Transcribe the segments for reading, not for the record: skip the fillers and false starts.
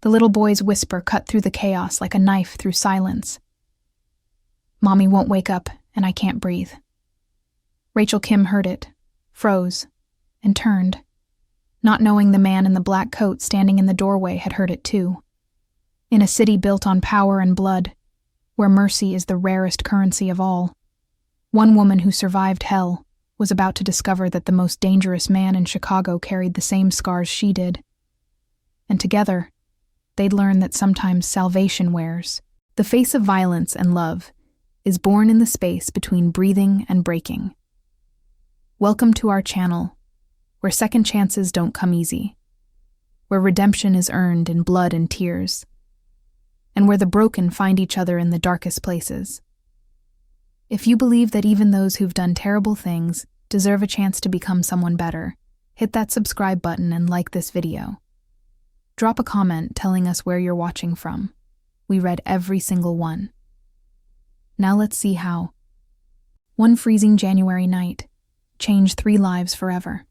The little boy's whisper cut through the chaos like a knife through silence. "Mommy won't wake up, and I can't breathe." Rachel Kim heard it, froze, and turned, not knowing the man in the black coat standing in the doorway had heard it too. In a city built on power and blood, where mercy is the rarest currency of all, one woman who survived hell was about to discover that the most dangerous man in Chicago carried the same scars she did. And together, they'd learn that sometimes salvation wears. The face of violence and love is born in the space between breathing and breaking. Welcome to our channel, where second chances don't come easy, where redemption is earned in blood and tears, and where the broken find each other in the darkest places. If you believe that even those who've done terrible things deserve a chance to become someone better, hit that subscribe button and like this video. Drop a comment telling us where you're watching from. We read every single one. Now let's see how. One freezing January night changed 3 lives forever.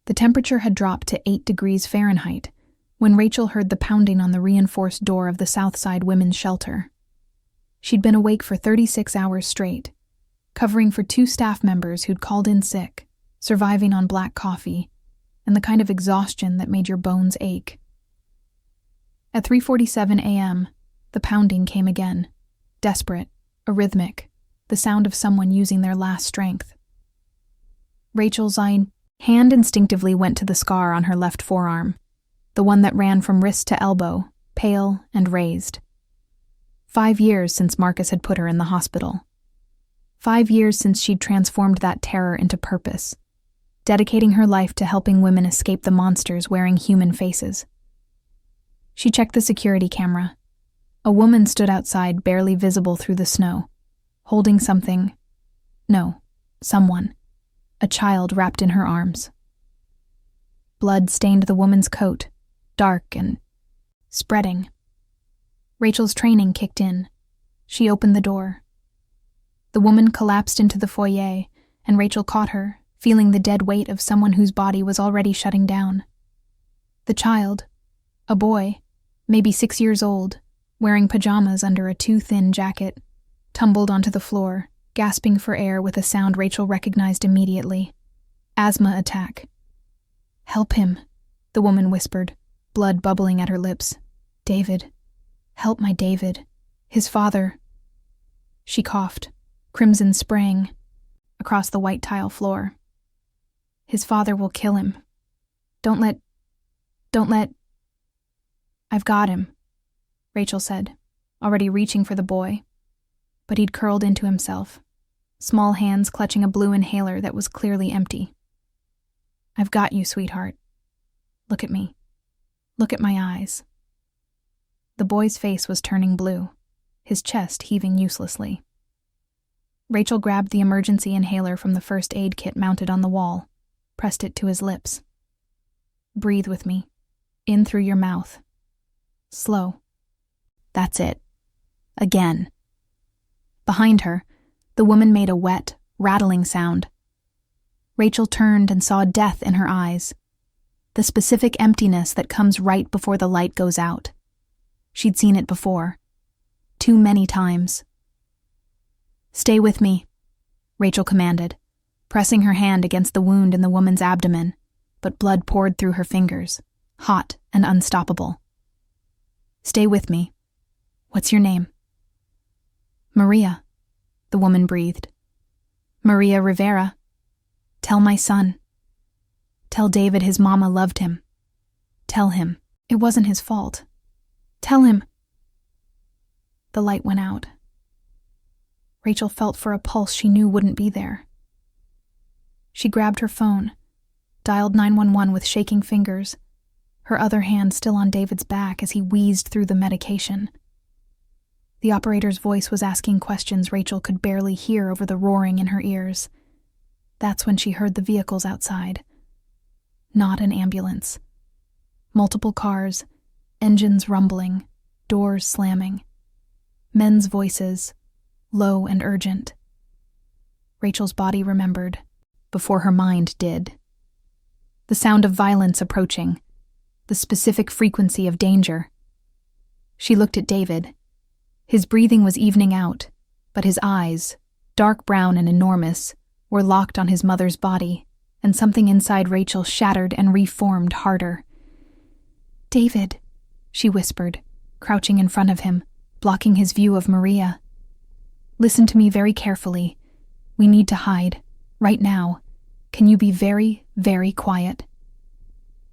The temperature had dropped to 8 degrees Fahrenheit when Rachel heard the pounding on the reinforced door of the Southside Women's Shelter. She'd been awake for 36 hours straight, covering for 2 staff members who'd called in sick, surviving on black coffee, and the kind of exhaustion that made your bones ache. At 3:47 a.m., the pounding came again, desperate, arrhythmic, the sound of someone using their last strength. Rachel's hand instinctively went to the scar on her left forearm, the one that ran from wrist to elbow, pale and raised. 5 years since Marcus had put her in the hospital. 5 years since she'd transformed that terror into purpose, dedicating her life to helping women escape the monsters wearing human faces. She checked the security camera. A woman stood outside, barely visible through the snow, holding something. No, someone. A child wrapped in her arms. Blood stained the woman's coat, dark and spreading. Rachel's training kicked in. She opened the door. The woman collapsed into the foyer, and Rachel caught her, feeling the dead weight of someone whose body was already shutting down. The child, a boy, maybe 6 years old, wearing pajamas under a too thin jacket, tumbled onto the floor, gasping for air with a sound Rachel recognized immediately. Asthma attack. "Help him," the woman whispered, blood bubbling at her lips. "David. Help my David. His father." She coughed, crimson spraying across the white tile floor. "His father will kill him. Don't let... I've got him," Rachel said, already reaching for the boy. But he'd curled into himself, small hands clutching a blue inhaler that was clearly empty. "I've got you, sweetheart. Look at me. Look at my eyes." The boy's face was turning blue, his chest heaving uselessly. Rachel grabbed the emergency inhaler from the first aid kit mounted on the wall, pressed it to his lips. "Breathe with me. In through your mouth. Slow. That's it. Again." Behind her, the woman made a wet, rattling sound. Rachel turned and saw death in her eyes, the specific emptiness that comes right before the light goes out. She'd seen it before. Too many times. "Stay with me," Rachel commanded, pressing her hand against the wound in the woman's abdomen, but blood poured through her fingers, hot and unstoppable. "Stay with me. What's your name?" "Maria," the woman breathed. "Maria Rivera. Tell my son. Tell David his mama loved him. Tell him it wasn't his fault. Tell him." The light went out. Rachel felt for a pulse she knew wouldn't be there. She grabbed her phone, dialed 911 with shaking fingers, her other hand still on David's back as he wheezed through the medication. The operator's voice was asking questions Rachel could barely hear over the roaring in her ears. That's when she heard the vehicles outside. Not an ambulance. Multiple cars, engines rumbling, doors slamming. Men's voices, low and urgent. Rachel's body remembered, before her mind did. The sound of violence approaching, the specific frequency of danger. She looked at David. His breathing was evening out, but his eyes, dark brown and enormous, were locked on his mother's body, and something inside Rachel shattered and reformed harder. "David," she whispered, crouching in front of him, blocking his view of Maria. "Listen to me very carefully. We need to hide, right now. Can you be very, very quiet?"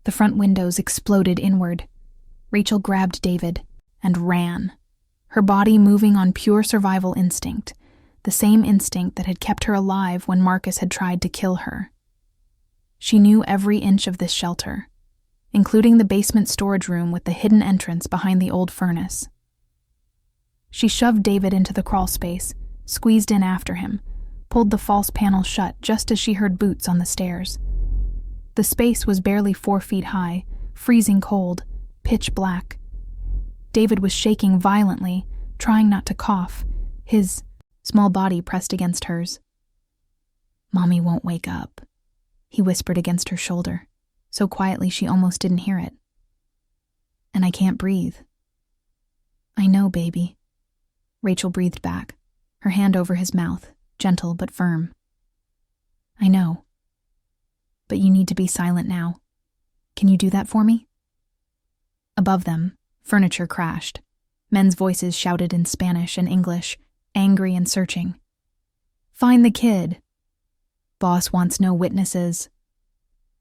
The front windows exploded inward. Rachel grabbed David and ran, her body moving on pure survival instinct, the same instinct that had kept her alive when Marcus had tried to kill her. She knew every inch of this shelter, including the basement storage room with the hidden entrance behind the old furnace. She shoved David into the crawl space, squeezed in after him, pulled the false panel shut just as she heard boots on the stairs. The space was barely 4 feet high, freezing cold, pitch black. David was shaking violently, trying not to cough, his small body pressed against hers. "Mommy won't wake up," he whispered against her shoulder, so quietly she almost didn't hear it. "And I can't breathe." "I know, baby," Rachel breathed back, her hand over his mouth, gentle but firm. "I know. But you need to be silent now. Can you do that for me?" Above them, furniture crashed. Men's voices shouted in Spanish and English, angry and searching. "Find the kid. Boss wants no witnesses.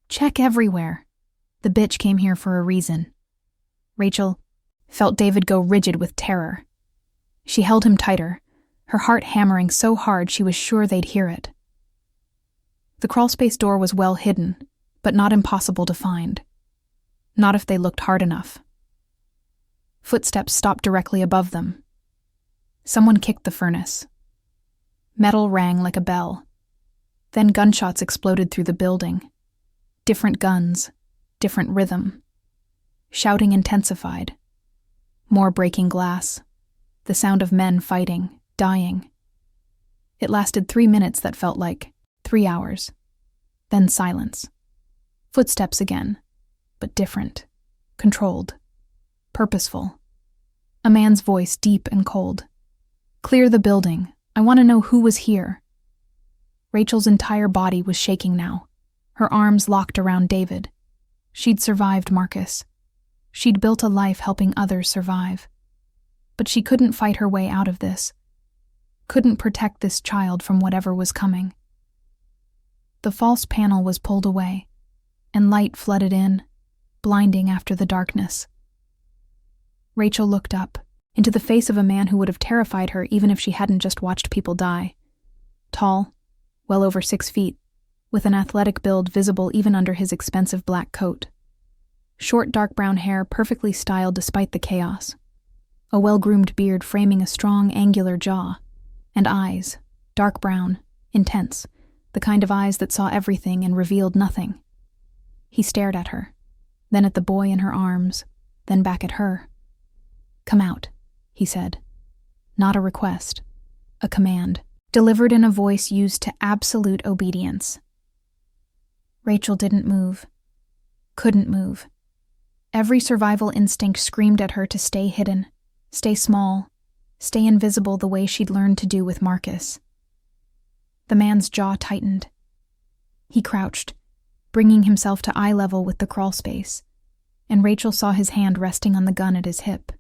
Check everywhere. The bitch came here for a reason." Rachel felt David go rigid with terror. She held him tighter, her heart hammering so hard she was sure they'd hear it. The crawlspace door was well hidden, but not impossible to find. Not if they looked hard enough. Footsteps stopped directly above them. Someone kicked the furnace. Metal rang like a bell. Then gunshots exploded through the building. Different guns, different rhythm. Shouting intensified. More breaking glass. The sound of men fighting, dying. It lasted 3 minutes that felt like 3 hours. Then silence. Footsteps again, but different, controlled, purposeful. A man's voice deep and cold. "Clear the building. I want to know who was here." Rachel's entire body was shaking now, her arms locked around David. She'd survived Marcus. She'd built a life helping others survive. But she couldn't fight her way out of this. Couldn't protect this child from whatever was coming. The false panel was pulled away, and light flooded in, blinding after the darkness. Rachel looked up, into the face of a man who would have terrified her even if she hadn't just watched people die. Tall, well over 6 feet, with an athletic build visible even under his expensive black coat. Short dark brown hair perfectly styled despite the chaos. A well-groomed beard framing a strong, angular jaw. And eyes, dark brown, intense, the kind of eyes that saw everything and revealed nothing. He stared at her, then at the boy in her arms, then back at her. "Come out," he said. Not a request, a command, delivered in a voice used to absolute obedience. Rachel didn't move. Couldn't move. Every survival instinct screamed at her to stay hidden, stay small, stay invisible the way she'd learned to do with Marcus. The man's jaw tightened. He crouched, bringing himself to eye level with the crawl space, and Rachel saw his hand resting on the gun at his hip.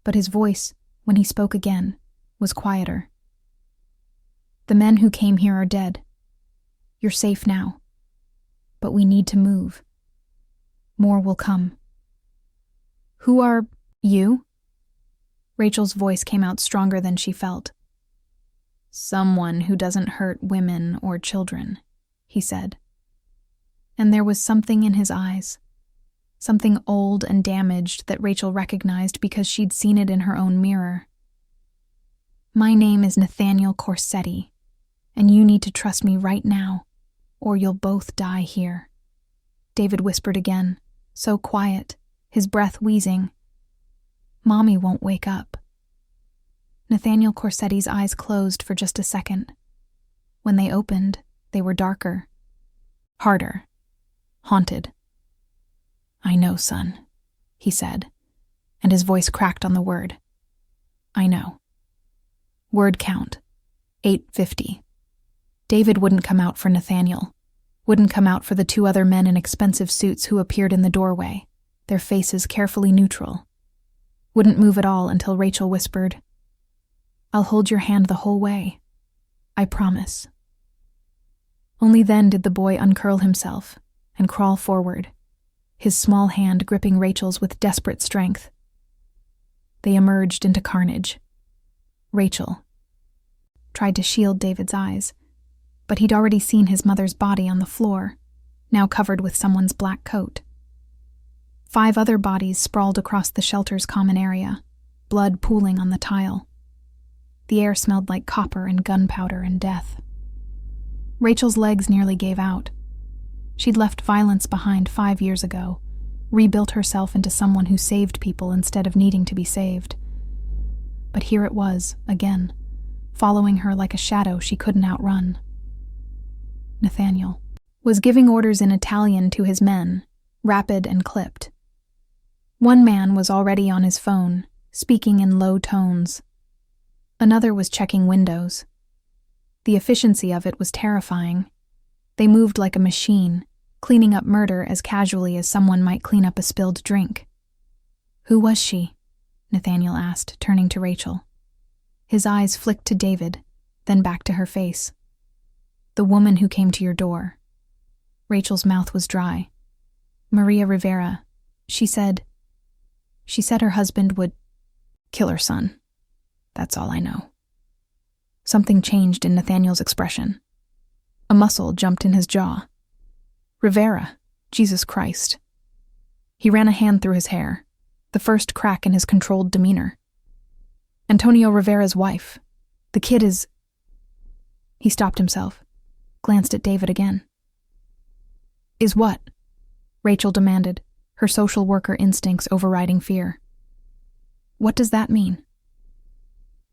But his voice, when he spoke again, was quieter. "The men who came here are dead. You're safe now. But we need to move. More will come." "Who are you?" Rachel's voice came out stronger than she felt. "Someone who doesn't hurt women or children," he said. And there was something in his eyes, something old and damaged that Rachel recognized because she'd seen it in her own mirror. "My name is Nathaniel Corsetti, and you need to trust me right now, or you'll both die here," David whispered again, so quiet, his breath wheezing. "Mommy won't wake up." Nathaniel Corsetti's eyes closed for just a second. When they opened, they were darker, harder, haunted. I know, son, he said, and his voice cracked on the word. I know. Word count, 850. David wouldn't come out for Nathaniel, wouldn't come out for the 2 other men in expensive suits who appeared in the doorway, their faces carefully neutral. Wouldn't move at all until Rachel whispered, I'll hold your hand the whole way. I promise. Only then did the boy uncurl himself and crawl forward, his small hand gripping Rachel's with desperate strength. They emerged into carnage. Rachel tried to shield David's eyes, but he'd already seen his mother's body on the floor, now covered with someone's black coat. 5 other bodies sprawled across the shelter's common area, blood pooling on the tile. The air smelled like copper and gunpowder and death. Rachel's legs nearly gave out. She'd left violence behind 5 years ago, rebuilt herself into someone who saved people instead of needing to be saved. But here it was, again, following her like a shadow she couldn't outrun. Nathaniel was giving orders in Italian to his men, rapid and clipped. One man was already on his phone, speaking in low tones. Another was checking windows. The efficiency of it was terrifying. They moved like a machine, cleaning up murder as casually as someone might clean up a spilled drink. Who was she? Nathaniel asked, turning to Rachel. His eyes flicked to David, then back to her face. The woman who came to your door. Rachel's mouth was dry. Maria Rivera. She said her husband would kill her son. That's all I know. Something changed in Nathaniel's expression. A muscle jumped in his jaw. Rivera, Jesus Christ. He ran a hand through his hair, the first crack in his controlled demeanor. Antonio Rivera's wife. The kid is... He stopped himself, glanced at David again. Is what? Rachel demanded, her social worker instincts overriding fear. What does that mean?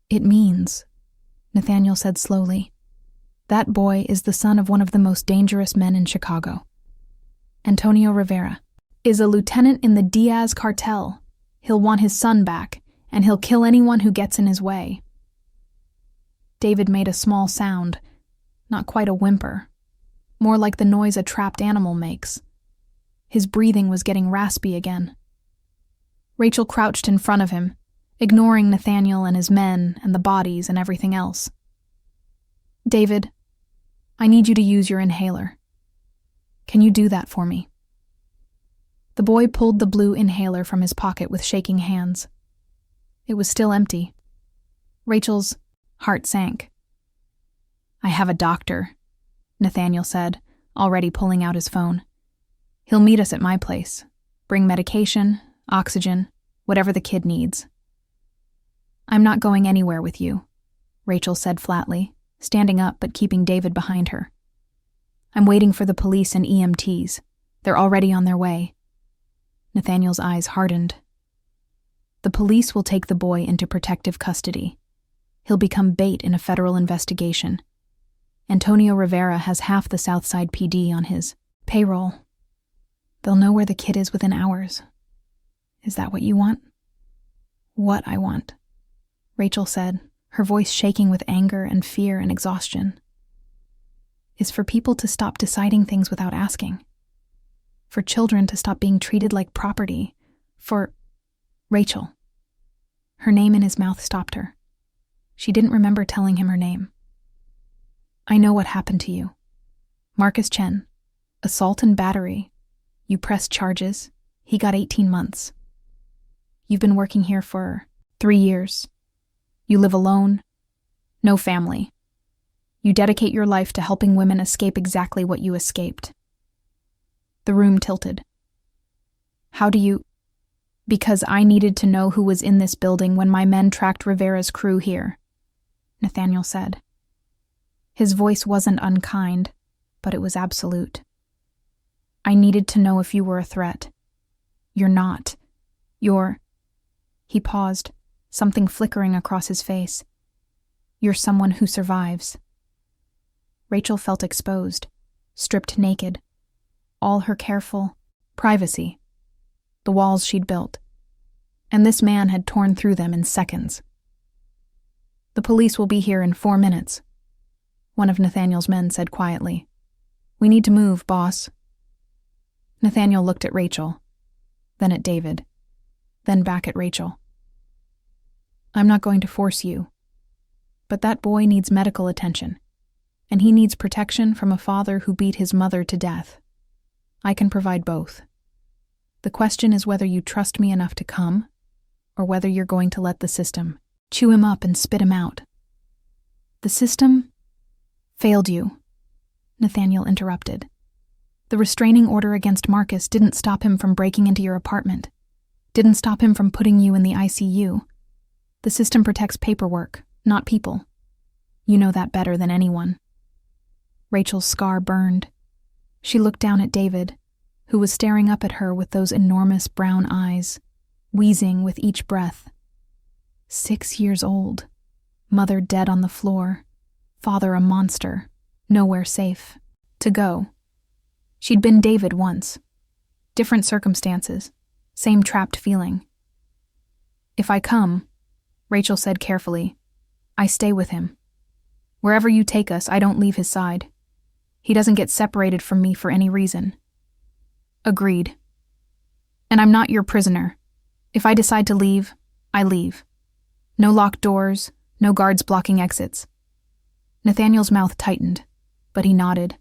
It means, Nathaniel said slowly, that boy is the son of one of the most dangerous men in Chicago. Antonio Rivera is a lieutenant in the Diaz cartel. He'll want his son back, and he'll kill anyone who gets in his way. David made a small sound, not quite a whimper, more like the noise a trapped animal makes. His breathing was getting raspy again. Rachel crouched in front of him, ignoring Nathaniel and his men and the bodies and everything else. David, I need you to use your inhaler. Can you do that for me? The boy pulled the blue inhaler from his pocket with shaking hands. It was still empty. Rachel's heart sank. I have a doctor, Nathaniel said, already pulling out his phone. He'll meet us at my place. Bring medication, oxygen, whatever the kid needs. I'm not going anywhere with you, Rachel said flatly, standing up but keeping David behind her. I'm waiting for the police and EMTs. They're already on their way. Nathaniel's eyes hardened. The police will take the boy into protective custody. He'll become bait in a federal investigation. Antonio Rivera has half the Southside PD on his payroll. They'll know where the kid is within hours. Is that what you want? What I want, Rachel said, her voice shaking with anger and fear and exhaustion, is for people to stop deciding things without asking. For children to stop being treated like property. For Rachel. Her name in his mouth stopped her. She didn't remember telling him her name. I know what happened to you. Marcus Chen. Assault and battery. You pressed charges. He got 18 months. You've been working here for 3 years. You live alone. No family. You dedicate your life to helping women escape exactly what you escaped. The room tilted. How do you... Because I needed to know who was in this building when my men tracked Rivera's crew here, Nathaniel said. His voice wasn't unkind, but it was absolute. I needed to know if you were a threat. You're not. You're... He paused, something flickering across his face. You're someone who survives. Rachel felt exposed, stripped naked. All her careful privacy the walls she'd built. And this man had torn through them in seconds. "The police will be here in 4 minutes," one of Nathaniel's men said quietly. "We need to move, boss." Nathaniel looked at Rachel, then at David, then back at Rachel. "I'm not going to force you, but that boy needs medical attention, and he needs protection from a father who beat his mother to death. I can provide both. The question is whether you trust me enough to come, or whether you're going to let the system chew him up and spit him out." "The system failed you," Nathaniel interrupted. "The restraining order against Marcus didn't stop him from breaking into your apartment, didn't stop him from putting you in the ICU. The system protects paperwork, not people. You know that better than anyone." Rachel's scar burned. She looked down at David, who was staring up at her with those enormous brown eyes, wheezing with each breath. 6 years old, mother dead on the floor, father a monster, nowhere safe. To go. She'd been David once. Different circumstances, same trapped feeling. "If I come," Rachel said carefully, "I stay with him. Wherever you take us, I don't leave his side. He doesn't get separated from me for any reason." "Agreed. And I'm not your prisoner. If I decide to leave, I leave. No locked doors, no guards blocking exits." Nathaniel's mouth tightened, but he nodded.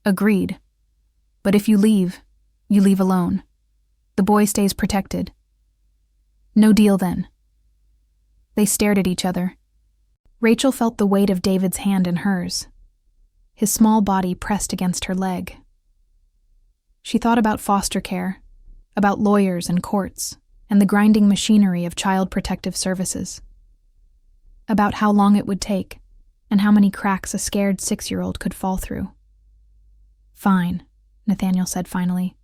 "Agreed. But if you leave alone. The boy stays protected." "No deal then." They stared at each other. Rachel felt the weight of David's hand in hers, his small body pressed against her leg. She thought about foster care, about lawyers and courts, and the grinding machinery of child protective services. About how long it would take, and how many cracks a scared 6-year-old could fall through. "Fine," Nathaniel said finally.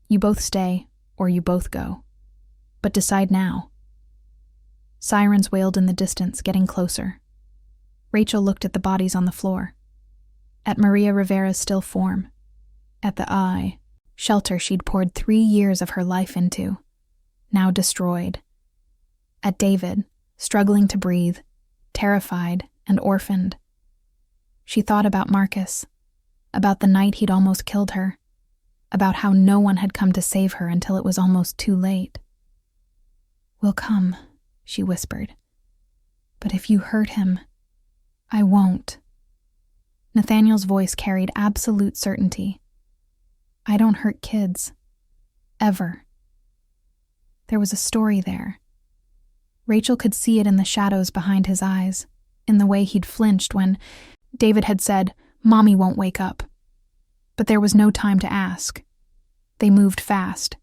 "You both stay, or you both go. But decide now." Sirens wailed in the distance, getting closer. Rachel looked at the bodies on the floor. At Maria Rivera's still form. At the shelter she'd poured 3 years of her life into, now destroyed. At David, struggling to breathe, terrified and orphaned. She thought about Marcus, about the night he'd almost killed her, about how no one had come to save her until it was almost too late. "We'll come," she whispered. "But if you hurt him, I won't." Nathaniel's voice carried absolute certainty. "I don't hurt kids. Ever." There was a story there. Rachel could see it in the shadows behind his eyes, in the way he'd flinched when David had said, "Mommy won't wake up." But there was no time to ask. They moved fast.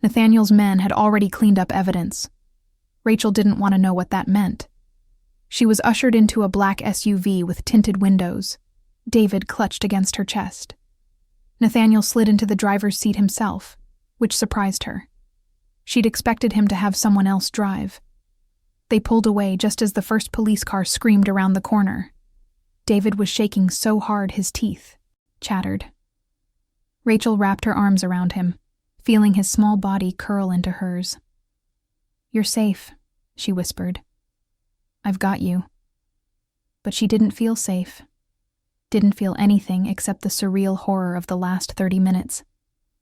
Nathaniel's men had already cleaned up evidence. Rachel didn't want to know what that meant. She was ushered into a black SUV with tinted windows. David clutched against her chest. Nathaniel slid into the driver's seat himself, which surprised her. She'd expected him to have someone else drive. They pulled away just as the first police car screamed around the corner. David was shaking so hard his teeth chattered. Rachel wrapped her arms around him, feeling his small body curl into hers. "You're safe," she whispered. "I've got you." But she didn't feel safe. Didn't feel anything except the surreal horror of the last 30 minutes,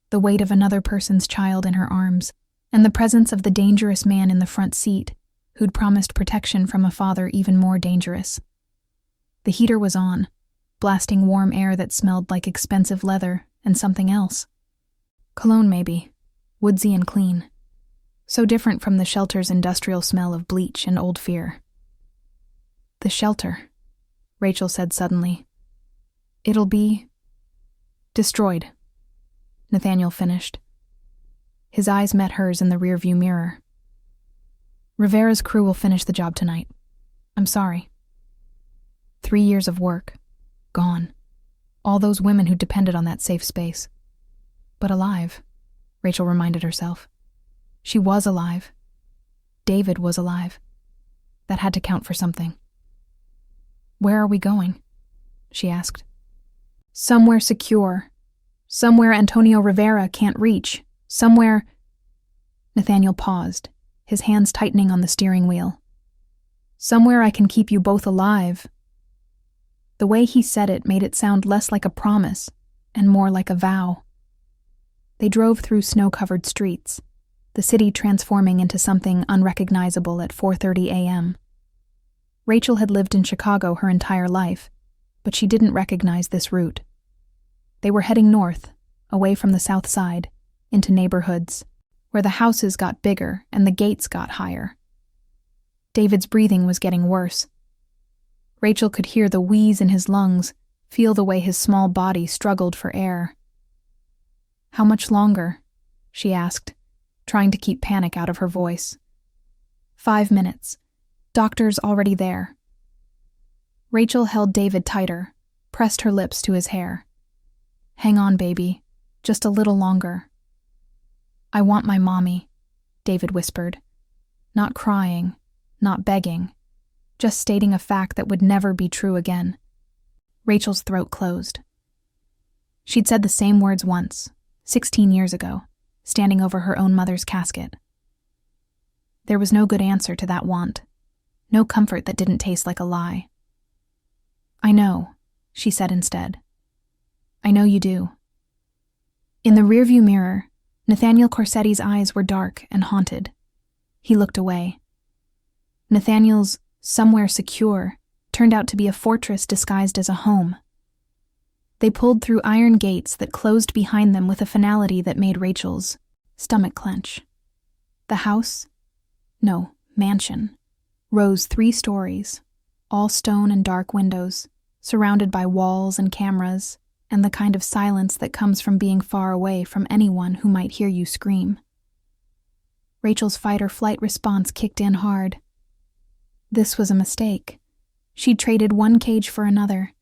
the weight of another person's child in her arms, and the presence of the dangerous man in the front seat, who'd promised protection from a father even more dangerous. The heater was on, blasting warm air that smelled like expensive leather and something else. Cologne maybe, woodsy and clean. So different from the shelter's industrial smell of bleach and old fear. "The shelter," Rachel said suddenly. "It'll be destroyed," Nathaniel finished. His eyes met hers in the rearview mirror. "Rivera's crew will finish the job tonight. I'm sorry. 3 years of work. Gone. All those women who depended on that safe space. But alive," Rachel reminded herself. She was alive. David was alive. That had to count for something. "Where are we going?" she asked. "Somewhere secure. Somewhere Antonio Rivera can't reach. Somewhere..." Nathaniel paused, his hands tightening on the steering wheel. Somewhere I can keep you both alive. The way he said it made it sound less like a promise and more like a vow. They drove through snow-covered streets, the city transforming into something unrecognizable at 4:30 a.m. Rachel had lived in Chicago her entire life, but she didn't recognize this route. They were heading north, away from the south side, into neighborhoods where the houses got bigger and the gates got higher. David's breathing was getting worse. Rachel could hear the wheeze in his lungs, feel the way his small body struggled for air. "How much longer?" she asked, trying to keep panic out of her voice. 5 minutes. Doctor's already there." Rachel held David tighter, pressed her lips to his hair. "Hang on, baby. Just a little longer." "I want my mommy," David whispered. Not crying, not begging, just stating a fact that would never be true again. Rachel's throat closed. She'd said the same words once, 16 years ago, standing over her own mother's casket. There was no good answer to that want, no comfort that didn't taste like a lie. "I know," she said instead. "I know you do." In the rearview mirror, Nathaniel Corsetti's eyes were dark and haunted. He looked away. Nathaniel's "somewhere secure" turned out to be a fortress disguised as a home. They pulled through iron gates that closed behind them with a finality that made Rachel's stomach clench. The house, no, mansion, rose 3 stories, all stone and dark windows, surrounded by walls and cameras, and the kind of silence that comes from being far away from anyone who might hear you scream. Rachel's fight-or-flight response kicked in hard. This was a mistake. She'd traded one cage for another,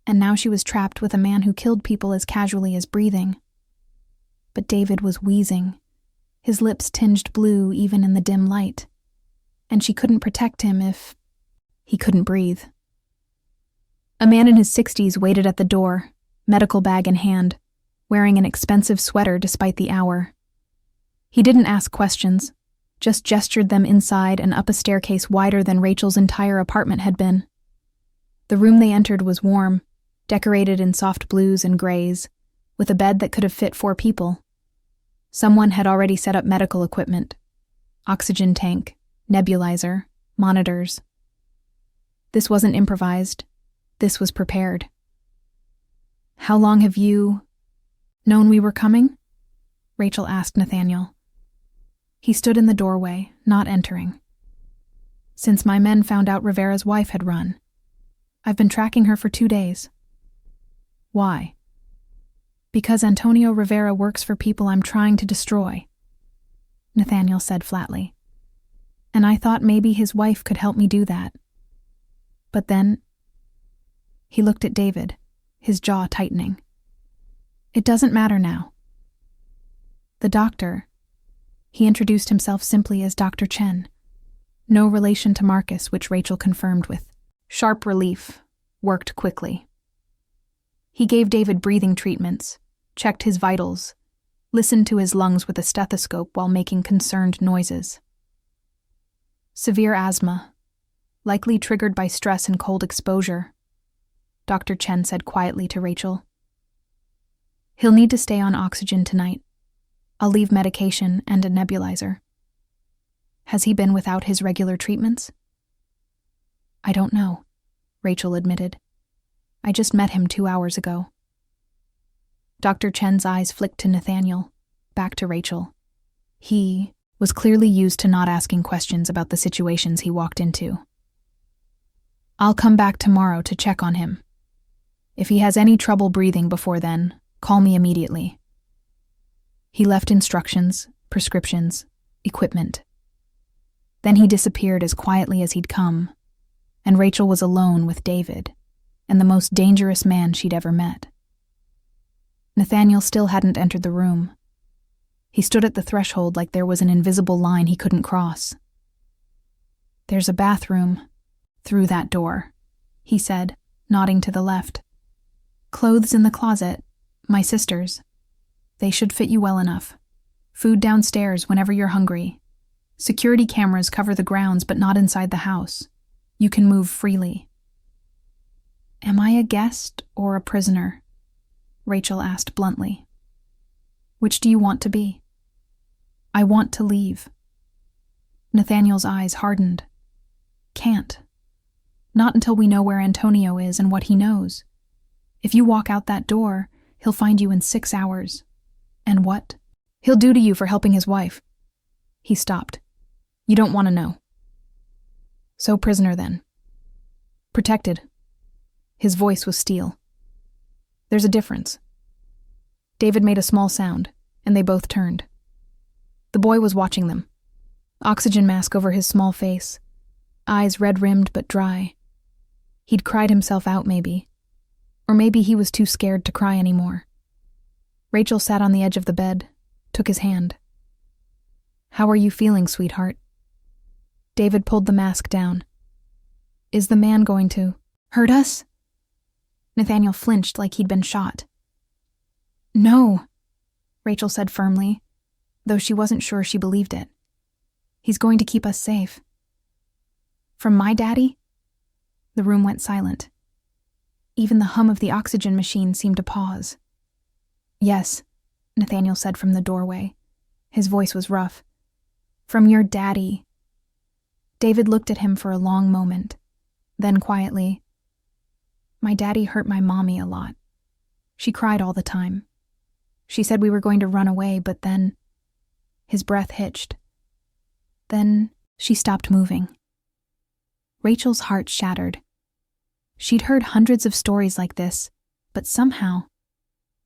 and now she was trapped with a man who killed people as casually as breathing. But David was wheezing, his lips tinged blue even in the dim light, and she couldn't protect him if he couldn't breathe. A man in his 60s waited at the door, medical bag in hand, wearing an expensive sweater despite the hour. He didn't ask questions, just gestured them inside and up a staircase wider than Rachel's entire apartment had been. The room they entered was warm, decorated in soft blues and grays, with a bed that could have fit 4 people. Someone had already set up medical equipment: oxygen tank, nebulizer, monitors. This wasn't improvised. This was prepared. "How long have you known we were coming?" Rachel asked Nathaniel. He stood in the doorway, not entering. "Since my men found out Rivera's wife had run. I've been tracking her for 2 days." "Why?" "Because Antonio Rivera works for people I'm trying to destroy," Nathaniel said flatly. "And I thought maybe his wife could help me do that. But then..." He looked at David, his jaw tightening. "It doesn't matter now." The doctor, he introduced himself simply as Dr. Chen, no relation to Marcus, which Rachel confirmed with sharp relief, worked quickly. He gave David breathing treatments, checked his vitals, listened to his lungs with a stethoscope while making concerned noises. "Severe asthma, likely triggered by stress and cold exposure," Dr. Chen said quietly to Rachel. "He'll need to stay on oxygen tonight. I'll leave medication and a nebulizer." "Has he been without his regular treatments?" "I don't know," Rachel admitted. "I just met him 2 hours ago." Dr. Chen's eyes flicked to Nathaniel, back to Rachel. He was clearly used to not asking questions about the situations he walked into. "I'll come back tomorrow to check on him. If he has any trouble breathing before then, call me immediately." He left instructions, prescriptions, equipment. Then he disappeared as quietly as he'd come, and Rachel was alone with David, and the most dangerous man she'd ever met. Nathaniel still hadn't entered the room. He stood at the threshold like there was an invisible line he couldn't cross. "There's a bathroom through that door," he said, nodding to the left. "Clothes in the closet, my sister's. They should fit you well enough. Food downstairs whenever you're hungry. Security cameras cover the grounds but not inside the house. You can move freely." "Am I a guest or a prisoner?" Rachel asked bluntly. "Which do you want to be?" "I want to leave." Nathaniel's eyes hardened. "Can't. Not until we know where Antonio is and what he knows. If you walk out that door, he'll find you in 6 hours. And what he'll do to you for helping his wife." He stopped. "You don't want to know." "So prisoner then." "Protected." His voice was steel. "There's a difference." David made a small sound, and they both turned. The boy was watching them. Oxygen mask over his small face, eyes red-rimmed but dry. He'd cried himself out, maybe. Or maybe he was too scared to cry anymore. Rachel sat on the edge of the bed, took his hand. "How are you feeling, sweetheart?" David pulled the mask down. "Is the man going to hurt us?" Nathaniel flinched like he'd been shot. "No," Rachel said firmly, though she wasn't sure she believed it. "He's going to keep us safe." "From my daddy?" The room went silent. Even the hum of the oxygen machine seemed to pause. "Yes," Nathaniel said from the doorway. His voice was rough. "From your daddy." David looked at him for a long moment. Then quietly, "My daddy hurt my mommy a lot. She cried all the time. She said we were going to run away, but then—" His breath hitched. Then she stopped moving. Rachel's heart shattered. She'd heard hundreds of stories like this, but somehow,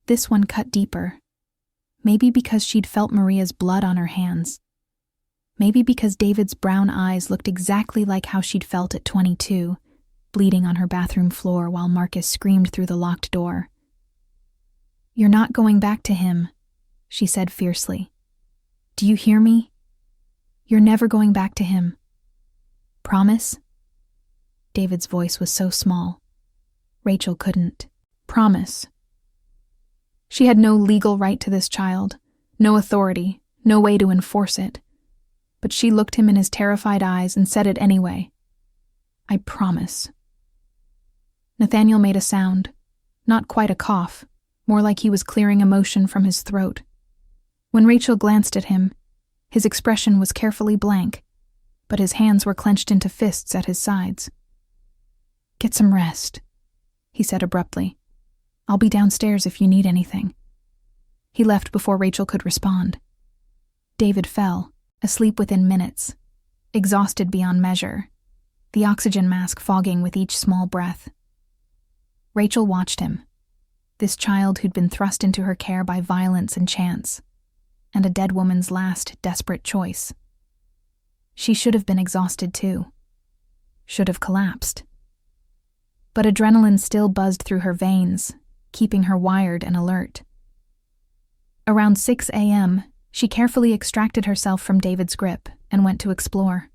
this one cut deeper. Maybe because she'd felt Maria's blood on her hands. Maybe because David's brown eyes looked exactly like how she'd felt at 22, bleeding on her bathroom floor while Marcus screamed through the locked door. "You're not going back to him," she said fiercely. "Do you hear me? You're never going back to him. Promise?" David's voice was so small. Rachel couldn't. "Promise." She had no legal right to this child, no authority, no way to enforce it. But she looked him in his terrified eyes and said it anyway. "I promise." Nathaniel made a sound, not quite a cough, more like he was clearing emotion from his throat. When Rachel glanced at him, his expression was carefully blank, but his hands were clenched into fists at his sides. "Get some rest," he said abruptly. "I'll be downstairs if you need anything." He left before Rachel could respond. David fell, asleep within minutes, exhausted beyond measure, the oxygen mask fogging with each small breath. Rachel watched him, this child who'd been thrust into her care by violence and chance, and a dead woman's last desperate choice. She should have been exhausted too. Should have collapsed. But adrenaline still buzzed through her veins, keeping her wired and alert. Around 6 a.m., she carefully extracted herself from David's grip and went to explore.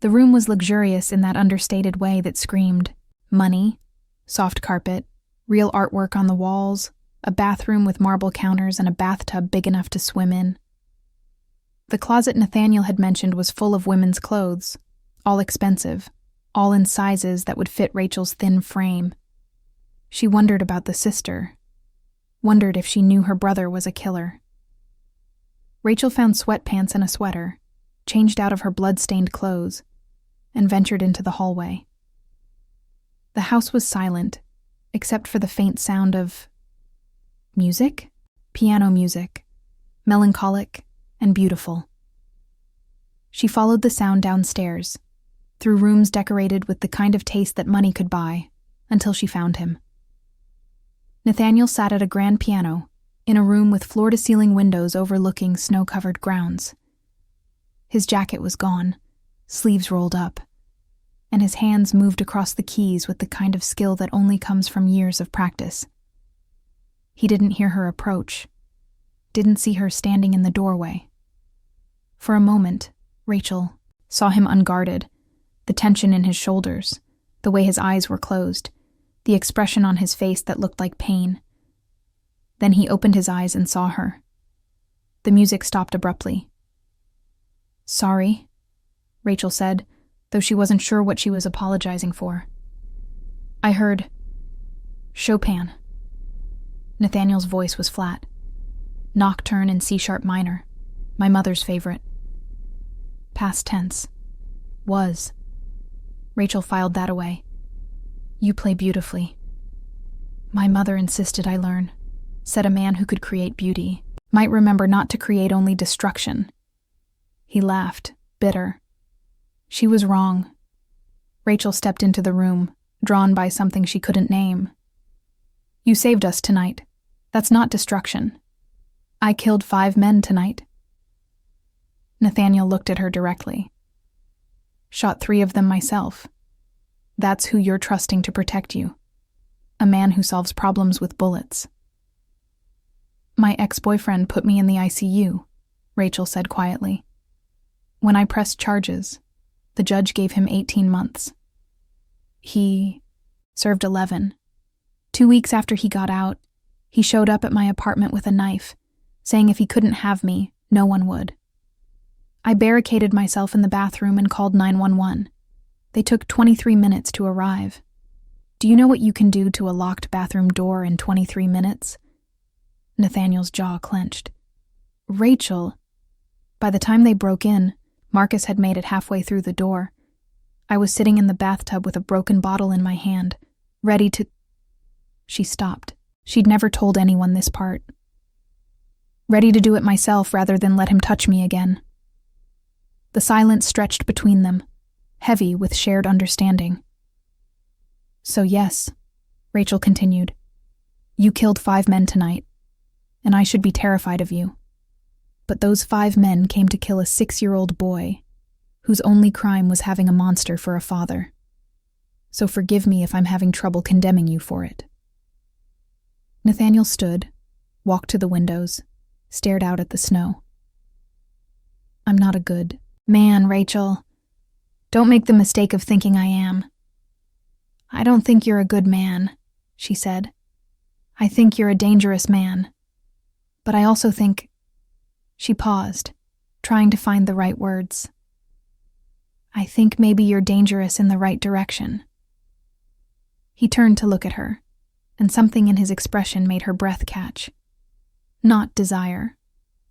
The room was luxurious in that understated way that screamed money, soft carpet, real artwork on the walls, a bathroom with marble counters and a bathtub big enough to swim in. The closet Nathaniel had mentioned was full of women's clothes, all expensive, all in sizes that would fit Rachel's thin frame. She wondered about the sister, wondered if she knew her brother was a killer. Rachel found sweatpants and a sweater, changed out of her blood-stained clothes, and ventured into the hallway. The house was silent, except for the faint sound of music? Piano music, melancholic and beautiful. She followed the sound downstairs, through rooms decorated with the kind of taste that money could buy, until she found him. Nathaniel sat at a grand piano, in a room with floor-to-ceiling windows overlooking snow-covered grounds. His jacket was gone, sleeves rolled up, and his hands moved across the keys with the kind of skill that only comes from years of practice. He didn't hear her approach, didn't see her standing in the doorway. For a moment, Rachel saw him unguarded, the tension in his shoulders, the way his eyes were closed, the expression on his face that looked like pain. Then he opened his eyes and saw her. The music stopped abruptly. "Sorry," Rachel said, though she wasn't sure what she was apologizing for. "I heard Chopin." Nathaniel's voice was flat. "Nocturne in C-sharp minor. My mother's favorite." Past tense. Was. Rachel filed that away. "You play beautifully." "My mother insisted I learn," said a man who could create beauty, might remember not to create only destruction. He laughed, bitter. She was wrong. Rachel stepped into the room, drawn by something she couldn't name. "You saved us tonight. That's not destruction. I killed 5 men tonight." Nathaniel looked at her directly. "Shot 3 of them myself. That's who you're trusting to protect you. A man who solves problems with bullets." "My ex-boyfriend put me in the ICU," Rachel said quietly. "When I pressed charges, the judge gave him 18 months. He served 11. 2 weeks after he got out, he showed up at my apartment with a knife, saying if he couldn't have me, no one would. I barricaded myself in the bathroom and called 911. They took 23 minutes to arrive. Do you know what you can do to a locked bathroom door in 23 minutes? Nathaniel's jaw clenched. "Rachel." By the time they broke in, Marcus had made it halfway through the door. I was sitting in the bathtub with a broken bottle in my hand, ready to... She stopped. She'd never told anyone this part. "Ready to do it myself rather than let him touch me again." The silence stretched between them, heavy with shared understanding. "So yes," Rachel continued, "you killed 5 men tonight, and I should be terrified of you. But those 5 men came to kill a 6-year-old boy whose only crime was having a monster for a father. So forgive me if I'm having trouble condemning you for it." Nathaniel stood, walked to the windows, stared out at the snow. "I'm not a good man, Rachel. Don't make the mistake of thinking I am." "I don't think you're a good man," she said. "I think you're a dangerous man. But I also think..." She paused, trying to find the right words. "I think maybe you're dangerous in the right direction." He turned to look at her, and something in his expression made her breath catch. Not desire,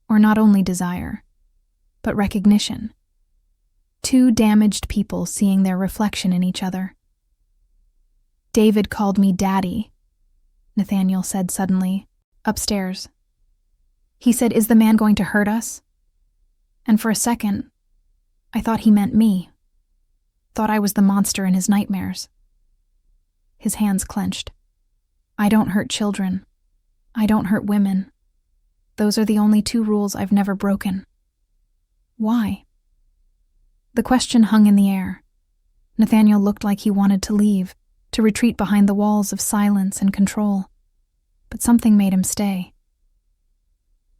or not only desire, but recognition. 2 damaged people seeing their reflection in each other. "David called me Daddy," Nathaniel said suddenly, upstairs. "He said, 'Is the man going to hurt us?' And for a second, I thought he meant me. Thought I was the monster in his nightmares." His hands clenched. "I don't hurt children. I don't hurt women. Those are the only 2 rules I've never broken." "Why?" The question hung in the air. Nathaniel looked like he wanted to leave, to retreat behind the walls of silence and control. But something made him stay.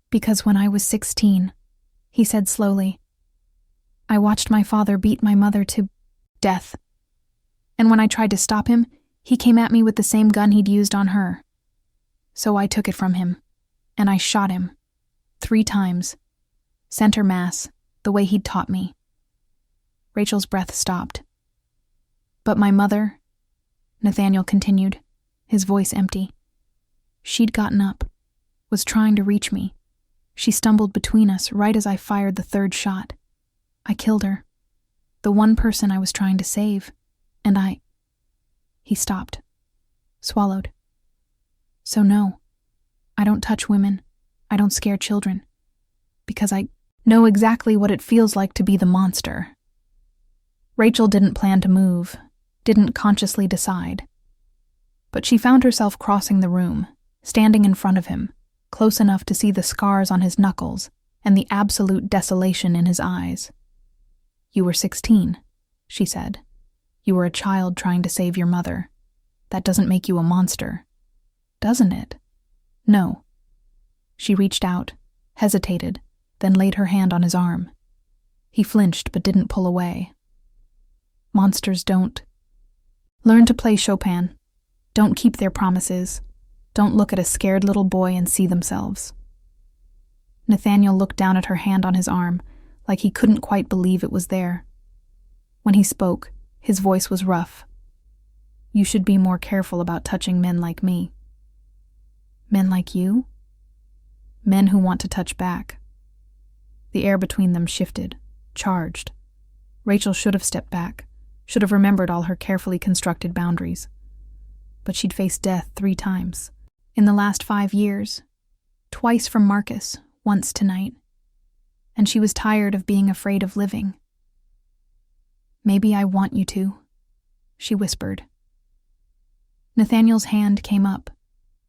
"Because when I was 16, he said slowly, I watched my father beat my mother to death. And when I tried to stop him, he came at me with the same gun he'd used on her. So I took it from him, and I shot him. 3 times. Center mass, the way he'd taught me." Rachel's breath stopped. "But my mother," Nathaniel continued, his voice empty. "She'd gotten up, was trying to reach me. She stumbled between us right as I fired the 3rd shot. I killed her. The one person I was trying to save. And I..." He stopped. Swallowed. "So no, I don't touch women. I don't scare children. Because I know exactly what it feels like to be the monster." Rachel didn't plan to move, didn't consciously decide. But she found herself crossing the room, standing in front of him, close enough to see the scars on his knuckles and the absolute desolation in his eyes. "You were 16, she said. "You were a child trying to save your mother. That doesn't make you a monster. Doesn't it?" "No." She reached out, hesitated, then laid her hand on his arm. He flinched but didn't pull away. "Monsters don't learn to play Chopin. Don't keep their promises. Don't look at a scared little boy and see themselves." Nathaniel looked down at her hand on his arm, like he couldn't quite believe it was there. When he spoke, his voice was rough. "You should be more careful about touching men like me." "Men like you?" "Men who want to touch back." The air between them shifted, charged. Rachel should have stepped back, should have remembered all her carefully constructed boundaries. But she'd faced death 3 times. In the last 5 years. Twice from Marcus, once tonight. And she was tired of being afraid of living. "Maybe I want you to," she whispered. Nathaniel's hand came up,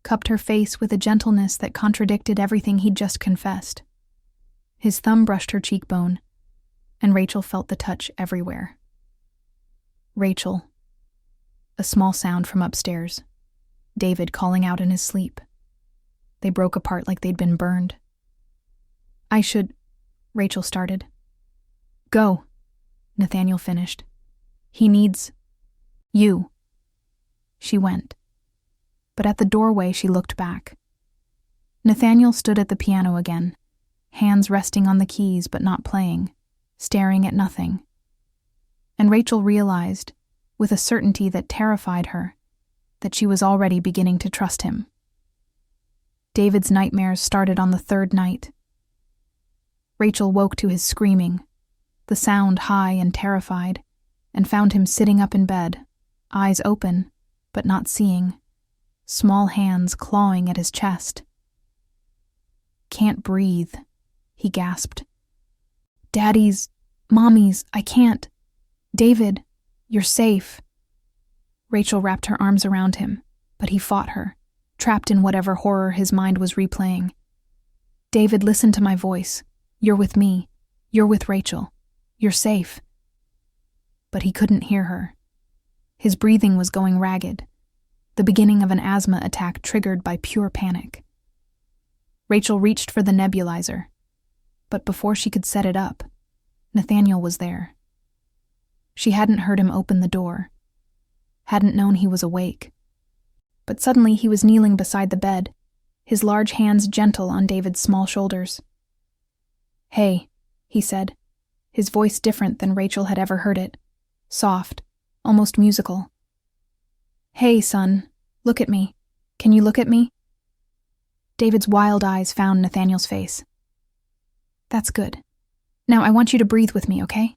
cupped her face with a gentleness that contradicted everything he'd just confessed. His thumb brushed her cheekbone, and Rachel felt the touch everywhere. "Rachel." A small sound from upstairs. David calling out in his sleep. They broke apart like they'd been burned. "I should," Rachel started. "Go," Nathaniel finished. "He needs you." She went. But at the doorway she looked back. Nathaniel stood at the piano again, hands resting on the keys but not playing, staring at nothing. And Rachel realized, with a certainty that terrified her, that she was already beginning to trust him. David's nightmares started on the 3rd night. Rachel woke to his screaming, the sound high and terrified, and found him sitting up in bed, eyes open, but not seeing, small hands clawing at his chest. "Can't breathe," he gasped. "Daddy's, Mommy's, I can't. David, you're safe." Rachel wrapped her arms around him, but he fought her, trapped in whatever horror his mind was replaying. "David, listen to my voice. You're with me. You're with Rachel. You're safe." But he couldn't hear her. His breathing was going ragged, the beginning of an asthma attack triggered by pure panic. Rachel reached for the nebulizer, but before she could set it up, Nathaniel was there. She hadn't heard him open the door, hadn't known he was awake. But suddenly he was kneeling beside the bed, his large hands gentle on David's small shoulders. "Hey," he said, his voice different than Rachel had ever heard it, soft, almost musical. "Hey, son, look at me. Can you look at me?" David's wild eyes found Nathaniel's face. "That's good. Now I want you to breathe with me, okay?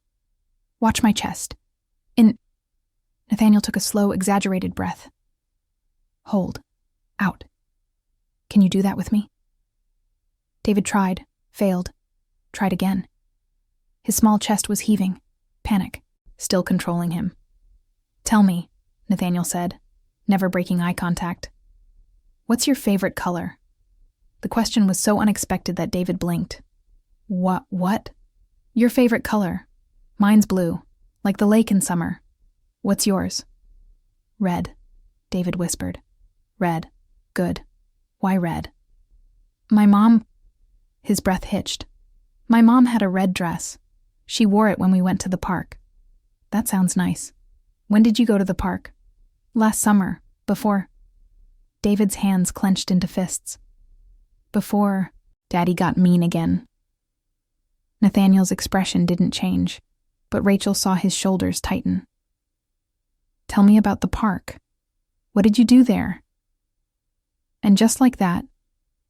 Watch my chest. In..." Nathaniel took a slow, exaggerated breath. "Hold. Out. Can you do that with me?" David tried, failed, tried again. His small chest was heaving, panic, still controlling him. "Tell me," Nathaniel said, never breaking eye contact. "What's your favorite color?" The question was so unexpected that David blinked. What? "Your favorite color. Mine's blue, like the lake in summer. What's yours?" "Red," David whispered. "Red. Good. Why red?" "My mom..." His breath hitched. "My mom had a red dress. She wore it when we went to the park." "That sounds nice. When did you go to the park?" "Last summer, before..." David's hands clenched into fists. "Before..." Daddy got mean again. Nathaniel's expression didn't change, but Rachel saw his shoulders tighten. "Tell me about the park. What did you do there?" And just like that,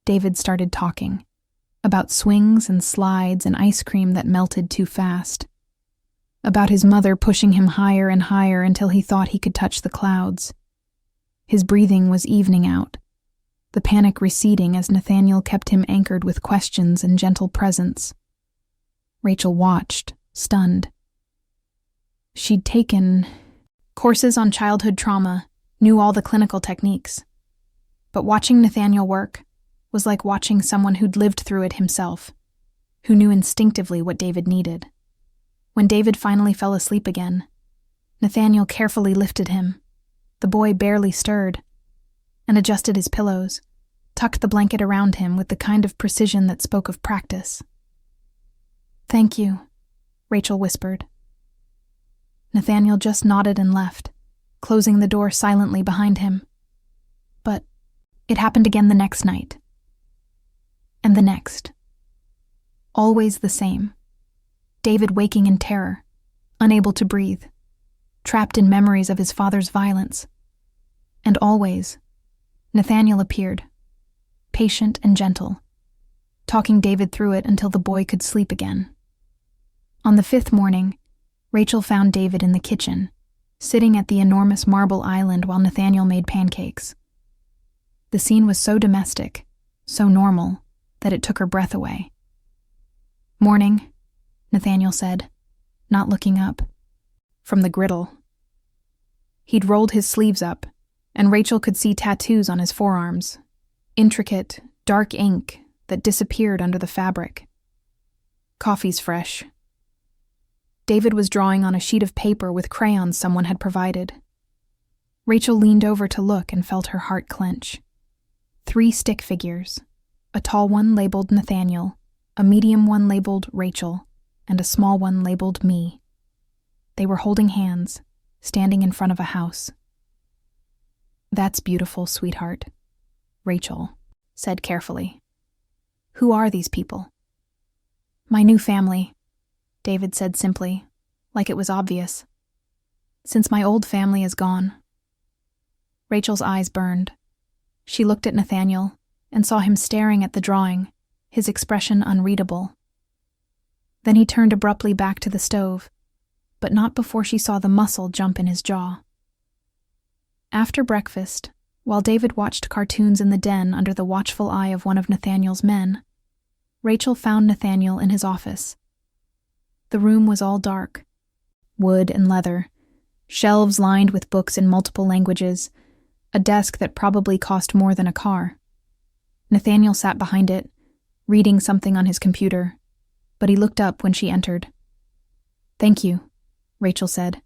David started talking, about swings and slides and ice cream that melted too fast, about his mother pushing him higher and higher until he thought he could touch the clouds. His breathing was evening out, the panic receding as Nathaniel kept him anchored with questions and gentle presence. Rachel watched, stunned. She'd taken courses on childhood trauma, knew all the clinical techniques. But watching Nathaniel work was like watching someone who'd lived through it himself, who knew instinctively what David needed. When David finally fell asleep again, Nathaniel carefully lifted him. The boy barely stirred, and adjusted his pillows, tucked the blanket around him with the kind of precision that spoke of practice. "Thank you," Rachel whispered. Nathaniel just nodded and left, closing the door silently behind him. But it happened again the next night. And the next. Always the same. David waking in terror, unable to breathe, trapped in memories of his father's violence. And always, Nathaniel appeared, patient and gentle, talking David through it until the boy could sleep again. On the 5th morning, Rachel found David in the kitchen, sitting at the enormous marble island while Nathaniel made pancakes. The scene was so domestic, so normal, that it took her breath away. "Morning," Nathaniel said, not looking up, from the griddle. He'd rolled his sleeves up, and Rachel could see tattoos on his forearms, intricate, dark ink that disappeared under the fabric. "Coffee's fresh." David was drawing on a sheet of paper with crayons someone had provided. Rachel leaned over to look and felt her heart clench. 3 stick figures, a tall one labeled Nathaniel, a medium one labeled Rachel, and a small one labeled me. They were holding hands, standing in front of a house. "That's beautiful, sweetheart," Rachel said carefully. "Who are these people?" "My new family," David said simply, like it was obvious. "Since my old family is gone." Rachel's eyes burned. She looked at Nathaniel and saw him staring at the drawing, his expression unreadable. Then he turned abruptly back to the stove, but not before she saw the muscle jump in his jaw. After breakfast, while David watched cartoons in the den under the watchful eye of one of Nathaniel's men, Rachel found Nathaniel in his office. The room was all dark, wood and leather, shelves lined with books in multiple languages, a desk that probably cost more than a car. Nathaniel sat behind it, reading something on his computer, but he looked up when she entered. "Thank you," Rachel said,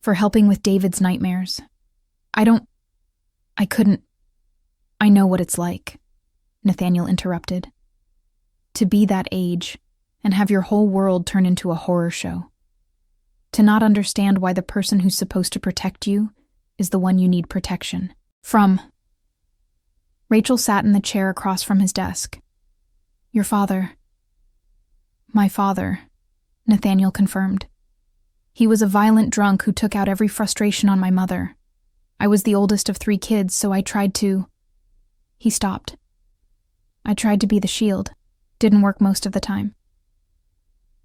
"for helping with David's nightmares. I know what it's like," Nathaniel interrupted. "To be that age and have your whole world turn into a horror show. To not understand why the person who's supposed to protect you is the one you need protection from." Rachel sat in the chair across from his desk. "Your father." "My father," Nathaniel confirmed. "He was a violent drunk who took out every frustration on my mother. I was the oldest of 3 kids, so I tried to..." He stopped. "I tried to be the shield. Didn't work most of the time."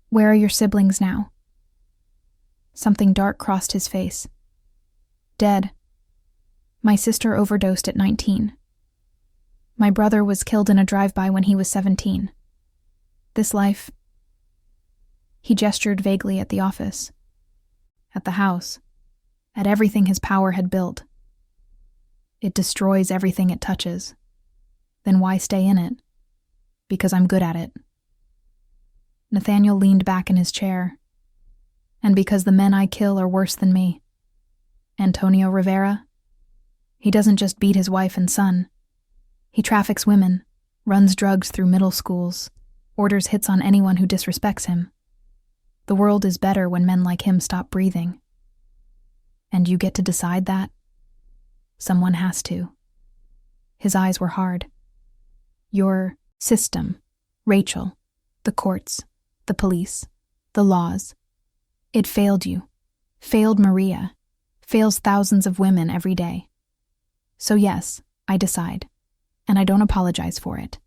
"Where are your siblings now?" Something dark crossed his face. "Dead. My sister overdosed at 19. My brother was killed in a drive-by when he was 17. This life..." He gestured vaguely at the office, at the house, at everything his power had built. "It destroys everything it touches. Then why stay in it? Because I'm good at it." Nathaniel leaned back in his chair. "And because the men I kill are worse than me. Antonio Rivera? He doesn't just beat his wife and son. He traffics women, runs drugs through middle schools, orders hits on anyone who disrespects him. The world is better when men like him stop breathing. And you get to decide that? Someone has to." His eyes were hard. "Your system, Rachel, the courts, the police, the laws. It failed you, failed Maria, fails thousands of women every day. So yes, I decide, and I don't apologize for it."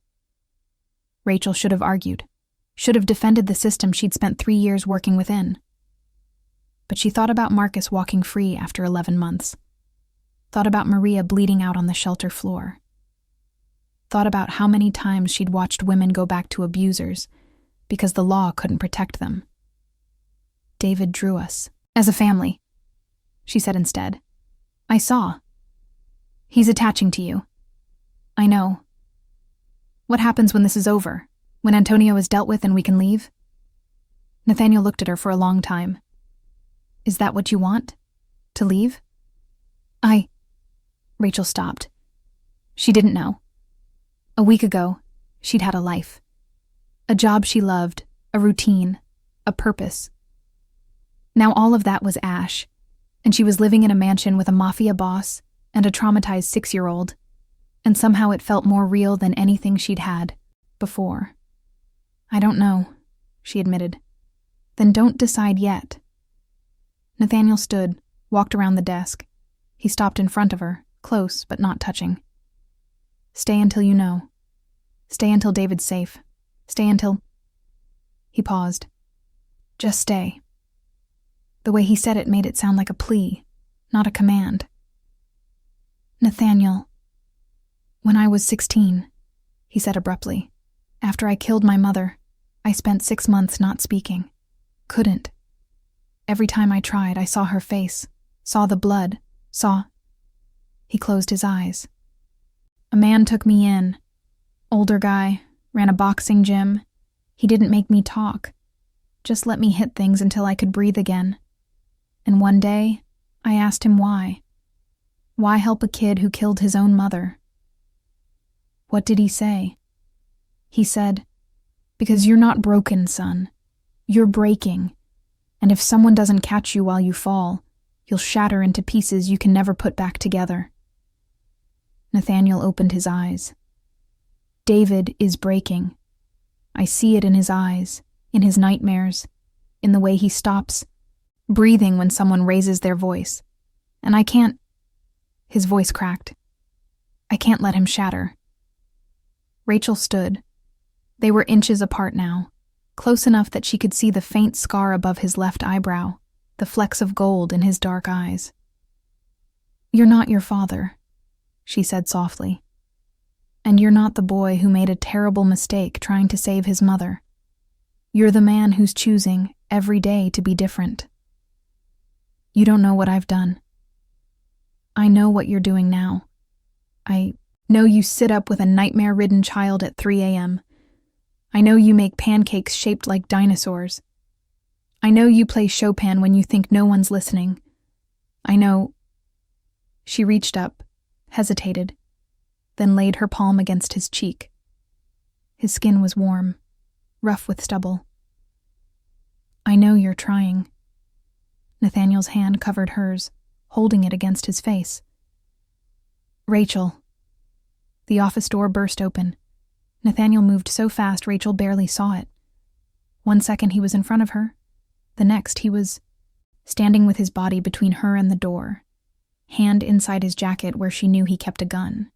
Rachel should have argued, should have defended the system she'd spent 3 years working within. But she thought about Marcus walking free after 11 months, thought about Maria bleeding out on the shelter floor, thought about how many times she'd watched women go back to abusers because the law couldn't protect them. "David drew us as a family," she said instead. "I saw. He's attaching to you. I know. What happens when this is over? When Antonio is dealt with and we can leave?" Nathaniel looked at her for a long time. "Is that what you want? To leave?" Rachel stopped. She didn't know. A week ago, she'd had a life. A job she loved, a routine, a purpose. Now all of that was ash, and she was living in a mansion with a Mafia boss and a traumatized 6-year-old, and somehow it felt more real than anything she'd had before. I don't know, she admitted. Then don't decide yet. Nathaniel stood, walked around the desk. He stopped in front of her, close but not touching. Stay until you know. Stay until David's safe. Stay until... He paused. Just stay. The way he said it made it sound like a plea, not a command. Nathaniel. When I was 16, he said abruptly, after I killed my mother, I spent 6 months not speaking. Couldn't. Every time I tried, I saw her face, saw the blood, saw... He closed his eyes. A man took me in. Older guy, ran a boxing gym. He didn't make me talk. Just let me hit things until I could breathe again. And one day, I asked him why. Why help a kid who killed his own mother? What did he say? He said, because you're not broken, son. You're breaking. And if someone doesn't catch you while you fall, you'll shatter into pieces you can never put back together. Nathaniel opened his eyes. David is breaking. I see it in his eyes, in his nightmares, in the way he stops, breathing when someone raises their voice. And I can't... His voice cracked. I can't let him shatter. Rachel stood. They were inches apart now, close enough that she could see the faint scar above his left eyebrow, the flecks of gold in his dark eyes. You're not your father, she said softly. And you're not the boy who made a terrible mistake trying to save his mother. You're the man who's choosing every day to be different. You don't know what I've done. I know what you're doing now. I know you sit up with a nightmare-ridden child at 3 a.m. I know you make pancakes shaped like dinosaurs. I know you play Chopin when you think no one's listening. I know... She reached up, hesitated, then laid her palm against his cheek. His skin was warm, rough with stubble. I know you're trying. Nathaniel's hand covered hers, holding it against his face. Rachel. The office door burst open. Nathaniel moved so fast Rachel barely saw it. 1 second he was in front of her. The next he was standing with his body between her and the door, hand inside his jacket where she knew he kept a gun.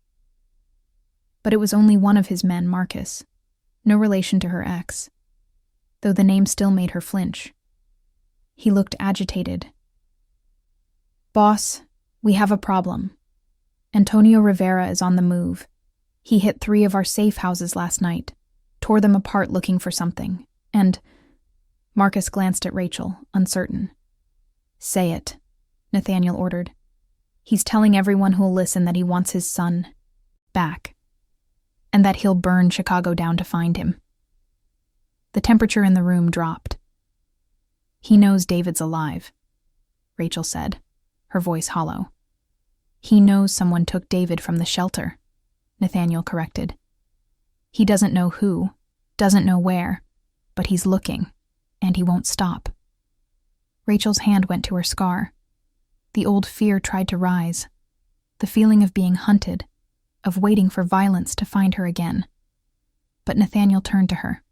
But it was only one of his men, Marcus, no relation to her ex, though the name still made her flinch. He looked agitated. Boss, we have a problem. Antonio Rivera is on the move. He hit 3 of our safe houses last night, tore them apart looking for something, and... Marcus glanced at Rachel, uncertain. Say it, Nathaniel ordered. He's telling everyone who'll listen that he wants his son back, and that he'll burn Chicago down to find him. The temperature in the room dropped. He knows David's alive, Rachel said, her voice hollow. He knows someone took David from the shelter, Nathaniel corrected. He doesn't know who, doesn't know where, but he's looking, and he won't stop. Rachel's hand went to her scar. The old fear tried to rise, the feeling of being hunted, of waiting for violence to find her again. But Nathaniel turned to her,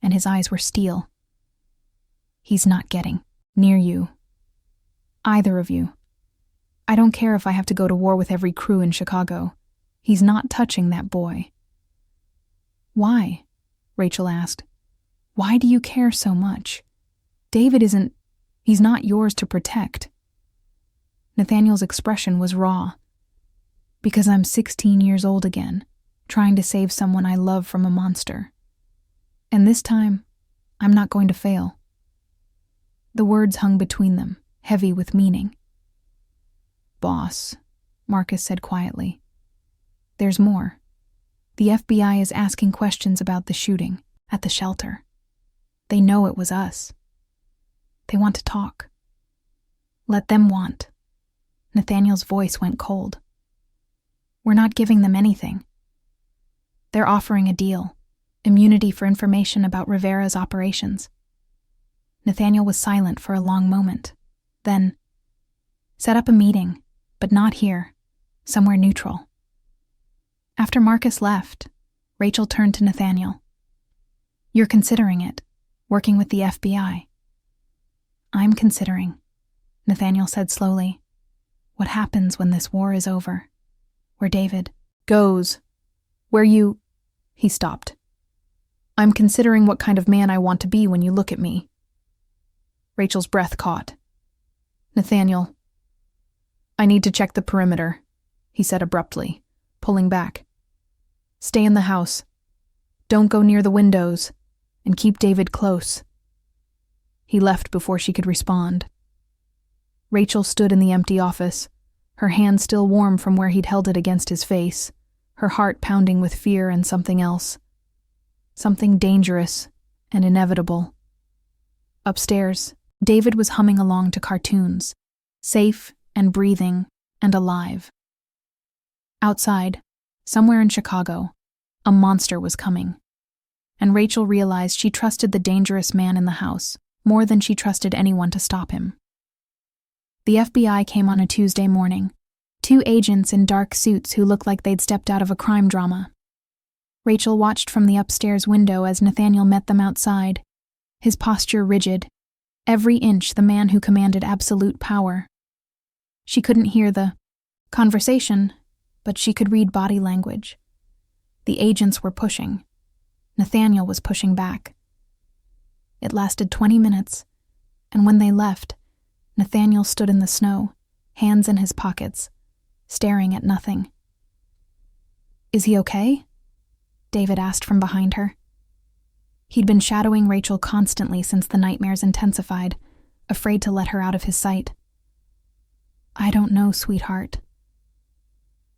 and his eyes were steel. He's not getting near you. Either of you. I don't care if I have to go to war with every crew in Chicago. He's not touching that boy. Why? Rachel asked. Why do you care so much? David he's not yours to protect. Nathaniel's expression was raw. Because I'm 16 years old again, trying to save someone I love from a monster. And this time, I'm not going to fail. The words hung between them, heavy with meaning. Boss, Marcus said quietly. There's more. The FBI is asking questions about the shooting at the shelter. They know it was us. They want to talk. Let them want. Nathaniel's voice went cold. We're not giving them anything. They're offering a deal, immunity for information about Rivera's operations. Nathaniel was silent for a long moment. Then, set up a meeting, but not here, somewhere neutral. After Marcus left, Rachel turned to Nathaniel. You're considering it, working with the FBI. I'm considering, Nathaniel said slowly, what happens when this war is over, where David goes, where you... He stopped. I'm considering what kind of man I want to be when you look at me. Rachel's breath caught. Nathaniel, I need to check the perimeter, he said abruptly, pulling back. Stay in the house. Don't go near the windows, and keep David close. He left before she could respond. Rachel stood in the empty office, her hand still warm from where he'd held it against his face, her heart pounding with fear and something else. Something dangerous and inevitable. Upstairs, David was humming along to cartoons, safe and breathing and alive. Outside, somewhere in Chicago, a monster was coming, and Rachel realized she trusted the dangerous man in the house more than she trusted anyone to stop him. The FBI came on a Tuesday morning, 2 agents in dark suits who looked like they'd stepped out of a crime drama. Rachel watched from the upstairs window as Nathaniel met them outside, his posture rigid, every inch the man who commanded absolute power. She couldn't hear the conversation, but she could read body language. The agents were pushing. Nathaniel was pushing back. It lasted 20 minutes, and when they left, Nathaniel stood in the snow, hands in his pockets, staring at nothing. Is he okay? David asked from behind her. He'd been shadowing Rachel constantly since the nightmares intensified, afraid to let her out of his sight. I don't know, sweetheart.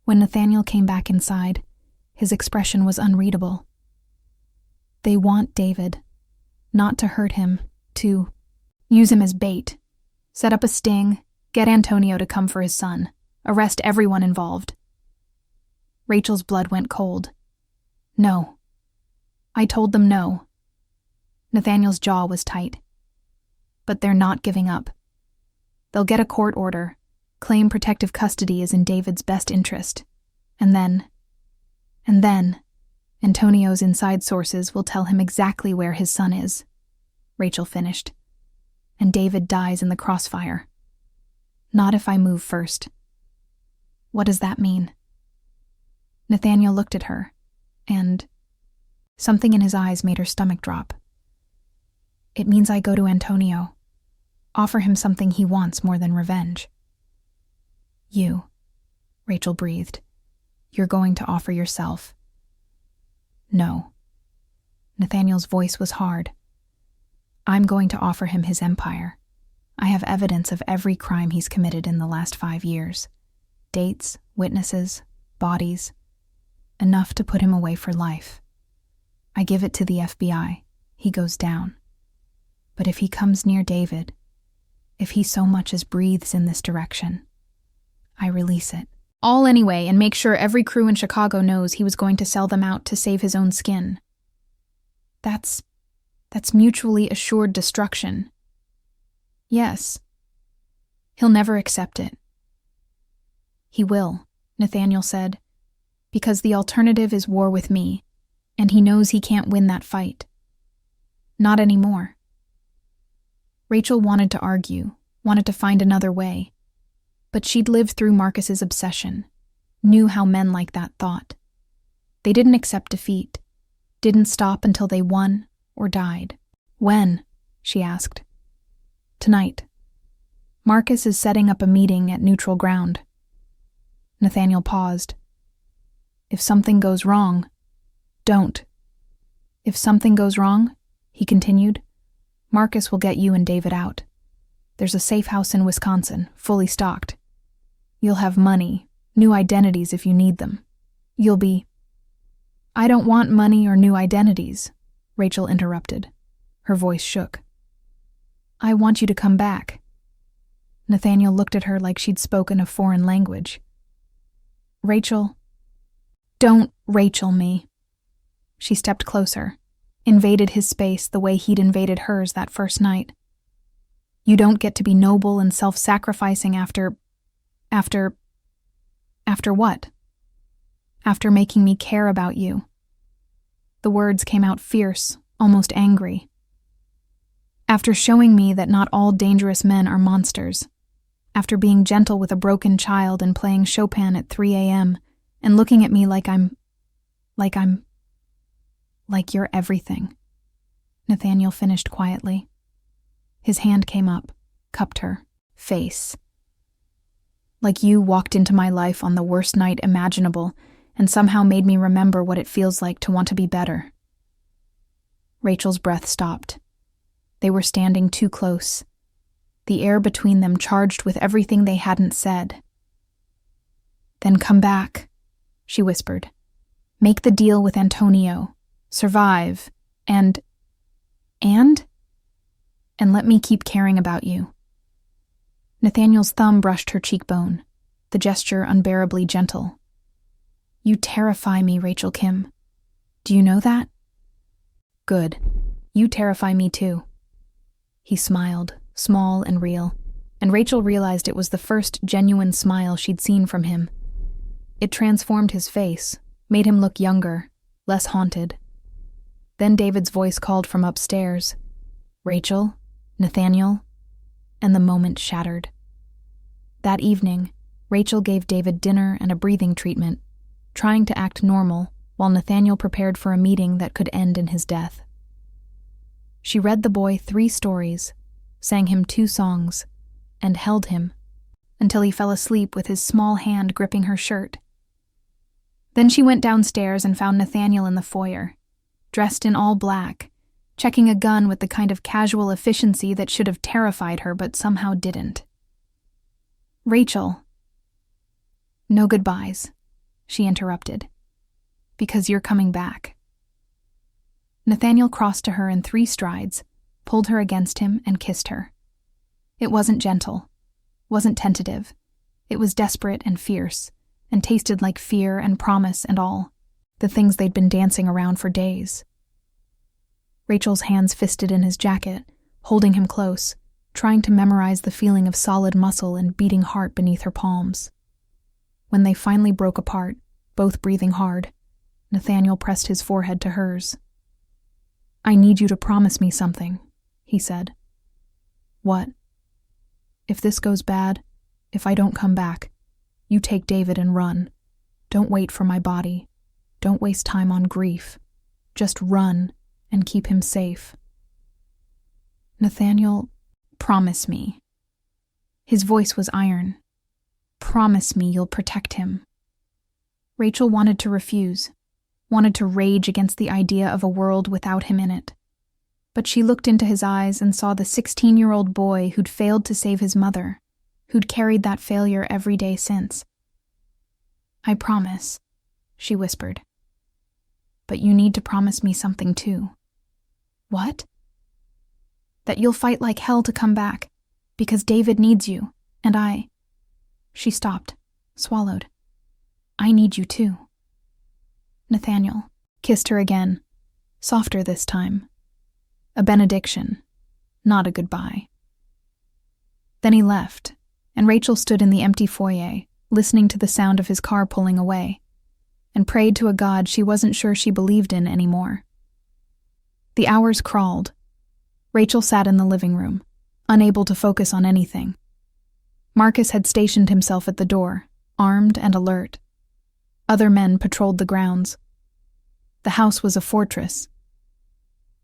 When Nathaniel came back inside, his expression was unreadable. They want David, not to hurt him, to use him as bait, set up a sting, get Antonio to come for his son, arrest everyone involved. Rachel's blood went cold. No. I told them no. Nathaniel's jaw was tight. But they're not giving up. They'll get a court order, claim protective custody is in David's best interest, and then, Antonio's inside sources will tell him exactly where his son is, Rachel finished, and David dies in the crossfire. Not if I move first. What does that mean? Nathaniel looked at her, and something in his eyes made her stomach drop. It means I go to Antonio, offer him something he wants more than revenge. You, Rachel breathed. You're going to offer yourself. No. Nathaniel's voice was hard. I'm going to offer him his empire. I have evidence of every crime he's committed in the last 5 years. Dates, witnesses, bodies. Enough to put him away for life. I give it to the FBI. He goes down. But if he comes near David, if he so much as breathes in this direction, I release it. All anyway, and make sure every crew in Chicago knows he was going to sell them out to save his own skin. That's mutually assured destruction. Yes. He'll never accept it. He will, Nathaniel said, because the alternative is war with me, and he knows he can't win that fight. Not anymore. Rachel wanted to argue, wanted to find another way, but she'd lived through Marcus's obsession, knew how men like that thought. They didn't accept defeat, didn't stop until they won or died. When? She asked. Tonight. Marcus is setting up a meeting at neutral ground. Nathaniel paused. If something goes wrong, don't. If something goes wrong, he continued, Marcus will get you and David out. There's a safe house in Wisconsin, fully stocked. You'll have money, new identities if you need them. You'll be... I don't want money or new identities, Rachel interrupted. Her voice shook. I want you to come back. Nathaniel looked at her like she'd spoken a foreign language. Rachel... Don't Rachel me. She stepped closer, invaded his space the way he'd invaded hers that first night. You don't get to be noble and self-sacrificing after what? After making me care about you. The words came out fierce, almost angry. After showing me that not all dangerous men are monsters, after being gentle with a broken child and playing Chopin at 3 a.m., and looking at me like you're everything. Nathaniel finished quietly. His hand came up, cupped her face. Like you walked into my life on the worst night imaginable and somehow made me remember what it feels like to want to be better. Rachel's breath stopped. They were standing too close, the air between them charged with everything they hadn't said. "Then come back," she whispered. "Make the deal with Antonio, survive, and let me keep caring about you." Nathaniel's thumb brushed her cheekbone, the gesture unbearably gentle. "You terrify me, Rachel Kim. Do you know that?" "Good. You terrify me too." He smiled, small and real, and Rachel realized it was the first genuine smile she'd seen from him. It transformed his face, made him look younger, less haunted. Then David's voice called from upstairs, "Rachel, Nathaniel," and the moment shattered. That evening, Rachel gave David dinner and a breathing treatment, trying to act normal while Nathaniel prepared for a meeting that could end in his death. She read the boy 3 stories, sang him 2 songs, and held him until he fell asleep with his small hand gripping her shirt. Then she went downstairs and found Nathaniel in the foyer, dressed in all black, checking a gun with the kind of casual efficiency that should have terrified her but somehow didn't. "Rachel." "No goodbyes," she interrupted. "Because you're coming back." Nathaniel crossed to her in 3 strides, pulled her against him, and kissed her. It wasn't gentle, wasn't tentative. It was desperate and fierce, and tasted like fear and promise and all, the things they'd been dancing around for days. Rachel's hands fisted in his jacket, holding him close, trying to memorize the feeling of solid muscle and beating heart beneath her palms. When they finally broke apart, both breathing hard, Nathaniel pressed his forehead to hers. "I need you to promise me something," he said. "What?" "If this goes bad, if I don't come back, you take David and run. Don't wait for my body. Don't waste time on grief. Just run and keep him safe." "Nathaniel, promise me." His voice was iron. "Promise me you'll protect him." Rachel wanted to refuse, wanted to rage against the idea of a world without him in it. But she looked into his eyes and saw the 16-year-old boy who'd failed to save his mother, who'd carried that failure every day since. "I promise," she whispered. "But you need to promise me something too." "What?" "That you'll fight like hell to come back, because David needs you, and I—" She stopped, swallowed. "I need you too." Nathaniel kissed her again, softer this time. A benediction, not a goodbye. Then he left, and Rachel stood in the empty foyer, listening to the sound of his car pulling away, and prayed to a God she wasn't sure she believed in anymore. The hours crawled. Rachel sat in the living room, unable to focus on anything. Marcus had stationed himself at the door, armed and alert. Other men patrolled the grounds. The house was a fortress.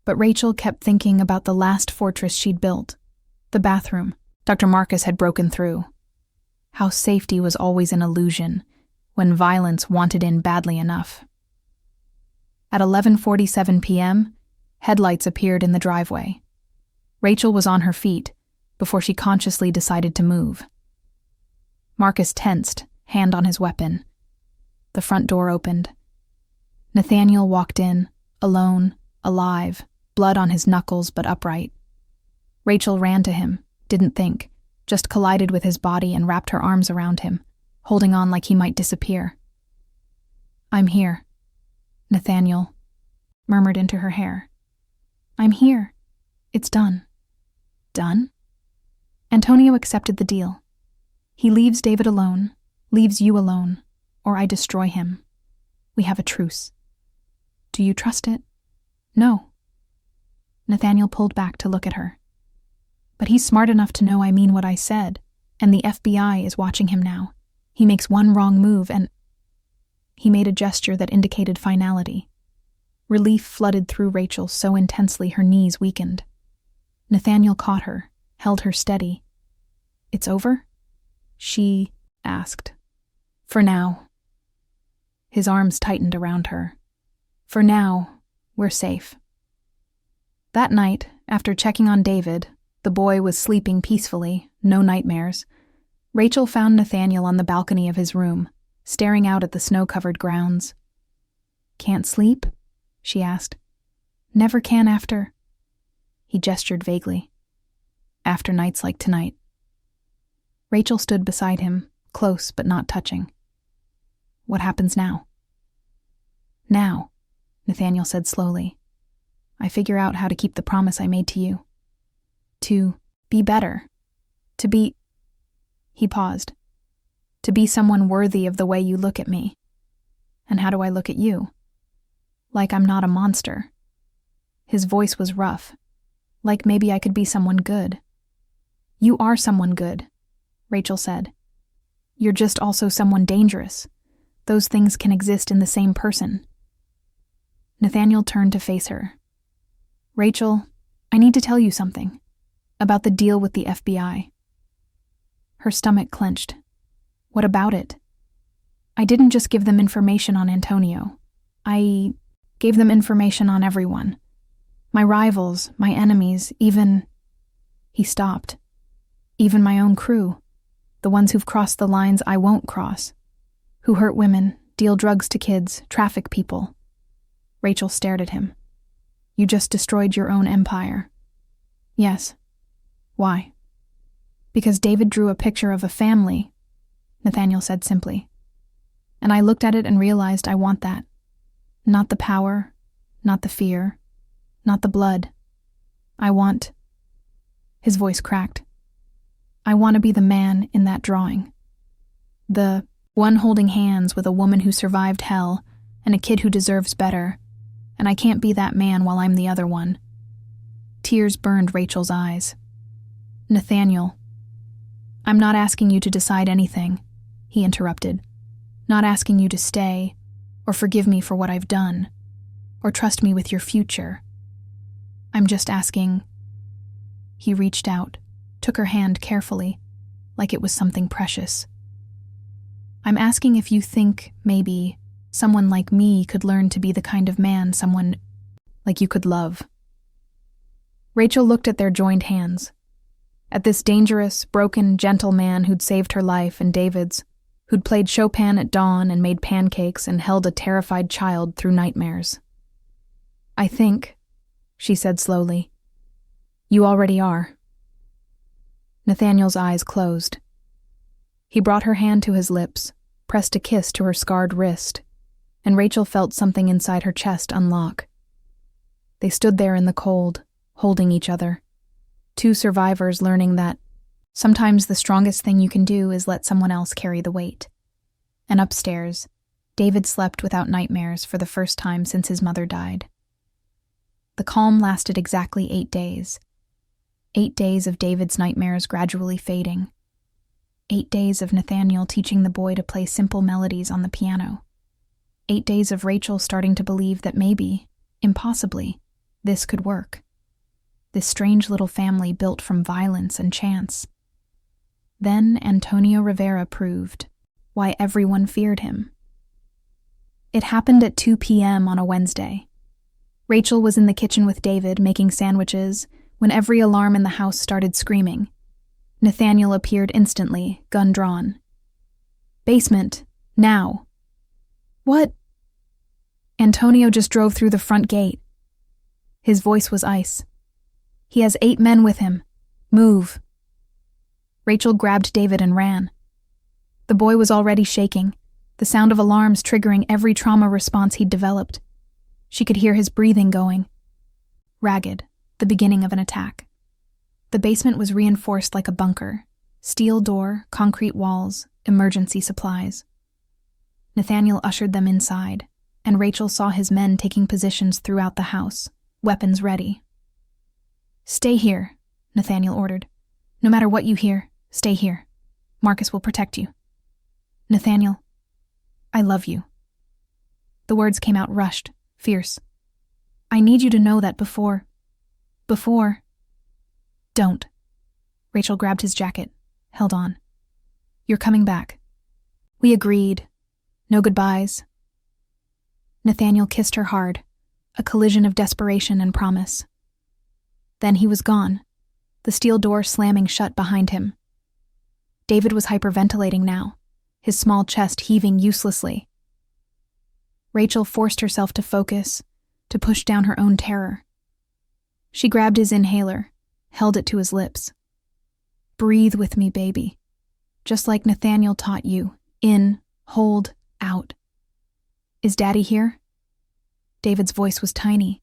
But Rachel kept thinking about the last fortress she'd built, the bathroom Dr. Marcus had broken through. How safety was always an illusion, when violence wanted in badly enough. At 11:47 p.m., headlights appeared in the driveway. Rachel was on her feet before she consciously decided to move. Marcus tensed, hand on his weapon. The front door opened. Nathaniel walked in, alone, alive, blood on his knuckles but upright. Rachel ran to him, didn't think, just collided with his body and wrapped her arms around him, holding on like he might disappear. "I'm here," Nathaniel murmured into her hair. "I'm here. It's done." "Done?" Antonio accepted the deal. "He leaves David alone, leaves you alone, or I destroy him. We have a truce." "Do you trust it?" "No." Nathaniel pulled back to look at her. But he's smart enough to know I mean what I said, and the FBI is watching him now. He makes one wrong move and... He made a gesture that indicated finality. Relief flooded through Rachel so intensely her knees weakened. Nathaniel caught her, held her steady. "It's over?" she asked. "For now." His arms tightened around her. "For now, we're safe." That night, after checking on David, the boy was sleeping peacefully, no nightmares. Rachel found Nathaniel on the balcony of his room, staring out at the snow-covered grounds. "Can't sleep?" she asked. "Never can after..." He gestured vaguely. "After nights like tonight." Rachel stood beside him, close but not touching. "What happens now?" "Now," Nathaniel said slowly, "I figure out how to keep the promise I made to you. To be better. To be..." He paused. "To be someone worthy of the way you look at me. And how do I look at you? Like I'm not a monster." His voice was rough. "Like maybe I could be someone good." "You are someone good," Rachel said. "You're just also someone dangerous. Those things can exist in the same person." Nathaniel turned to face her. "Rachel, I need to tell you something. About the deal with the FBI." Her stomach clenched. "What about it?" "I didn't just give them information on Antonio. I gave them information on everyone. My rivals, my enemies, even..." He stopped. "Even my own crew. The ones who've crossed the lines I won't cross. Who hurt women, deal drugs to kids, traffic people." Rachel stared at him. "You just destroyed your own empire." "Yes." "Why?" "Because David drew a picture of a family," Nathaniel said simply. "And I looked at it and realized I want that. Not the power, not the fear, not the blood. I want..." His voice cracked. "I want to be the man in that drawing. The one holding hands with a woman who survived hell and a kid who deserves better, and I can't be that man while I'm the other one." Tears burned Rachel's eyes. "Nathaniel, I'm not asking you to decide anything," he interrupted. "Not asking you to stay, or forgive me for what I've done, or trust me with your future. I'm just asking..." He reached out, took her hand carefully, like it was something precious. "I'm asking if you think, maybe, someone like me could learn to be the kind of man someone like you could love." Rachel looked at their joined hands. At this dangerous, broken, gentle man who'd saved her life and David's, who'd played Chopin at dawn and made pancakes and held a terrified child through nightmares. "I think," she said slowly, "you already are." Nathaniel's eyes closed. He brought her hand to his lips, pressed a kiss to her scarred wrist, and Rachel felt something inside her chest unlock. They stood there in the cold, holding each other. Two survivors learning that sometimes the strongest thing you can do is let someone else carry the weight. And upstairs, David slept without nightmares for the first time since his mother died. The calm lasted exactly 8 days. 8 days of David's nightmares gradually fading. 8 days of Nathaniel teaching the boy to play simple melodies on the piano. 8 days of Rachel starting to believe that maybe, impossibly, this could work. This strange little family built from violence and chance. Then Antonio Rivera proved why everyone feared him. It happened at 2 p.m. on a Wednesday. Rachel was in the kitchen with David making sandwiches when every alarm in the house started screaming. Nathaniel appeared instantly, gun drawn. "Basement, now." "What?" "Antonio just drove through the front gate." His voice was ice. "He has 8 men with him. Move." Rachel grabbed David and ran. The boy was already shaking, the sound of alarms triggering every trauma response he'd developed. She could hear his breathing going. Ragged, the beginning of an attack. The basement was reinforced like a bunker. Steel door, concrete walls, emergency supplies. Nathaniel ushered them inside, and Rachel saw his men taking positions throughout the house, weapons ready. Stay here, Nathaniel ordered. No matter what you hear, stay here. Marcus will protect you. Nathaniel, I love you. The words came out rushed, fierce. I need you to know that before. Don't. Rachel grabbed his jacket, held on. You're coming back. We agreed. No goodbyes. Nathaniel kissed her hard, a collision of desperation and promise. Then he was gone, the steel door slamming shut behind him. David was hyperventilating now, his small chest heaving uselessly. Rachel forced herself to focus, to push down her own terror. She grabbed his inhaler, held it to his lips. Breathe with me, baby. Just like Nathaniel taught you. In, hold, out. Is Daddy here? David's voice was tiny.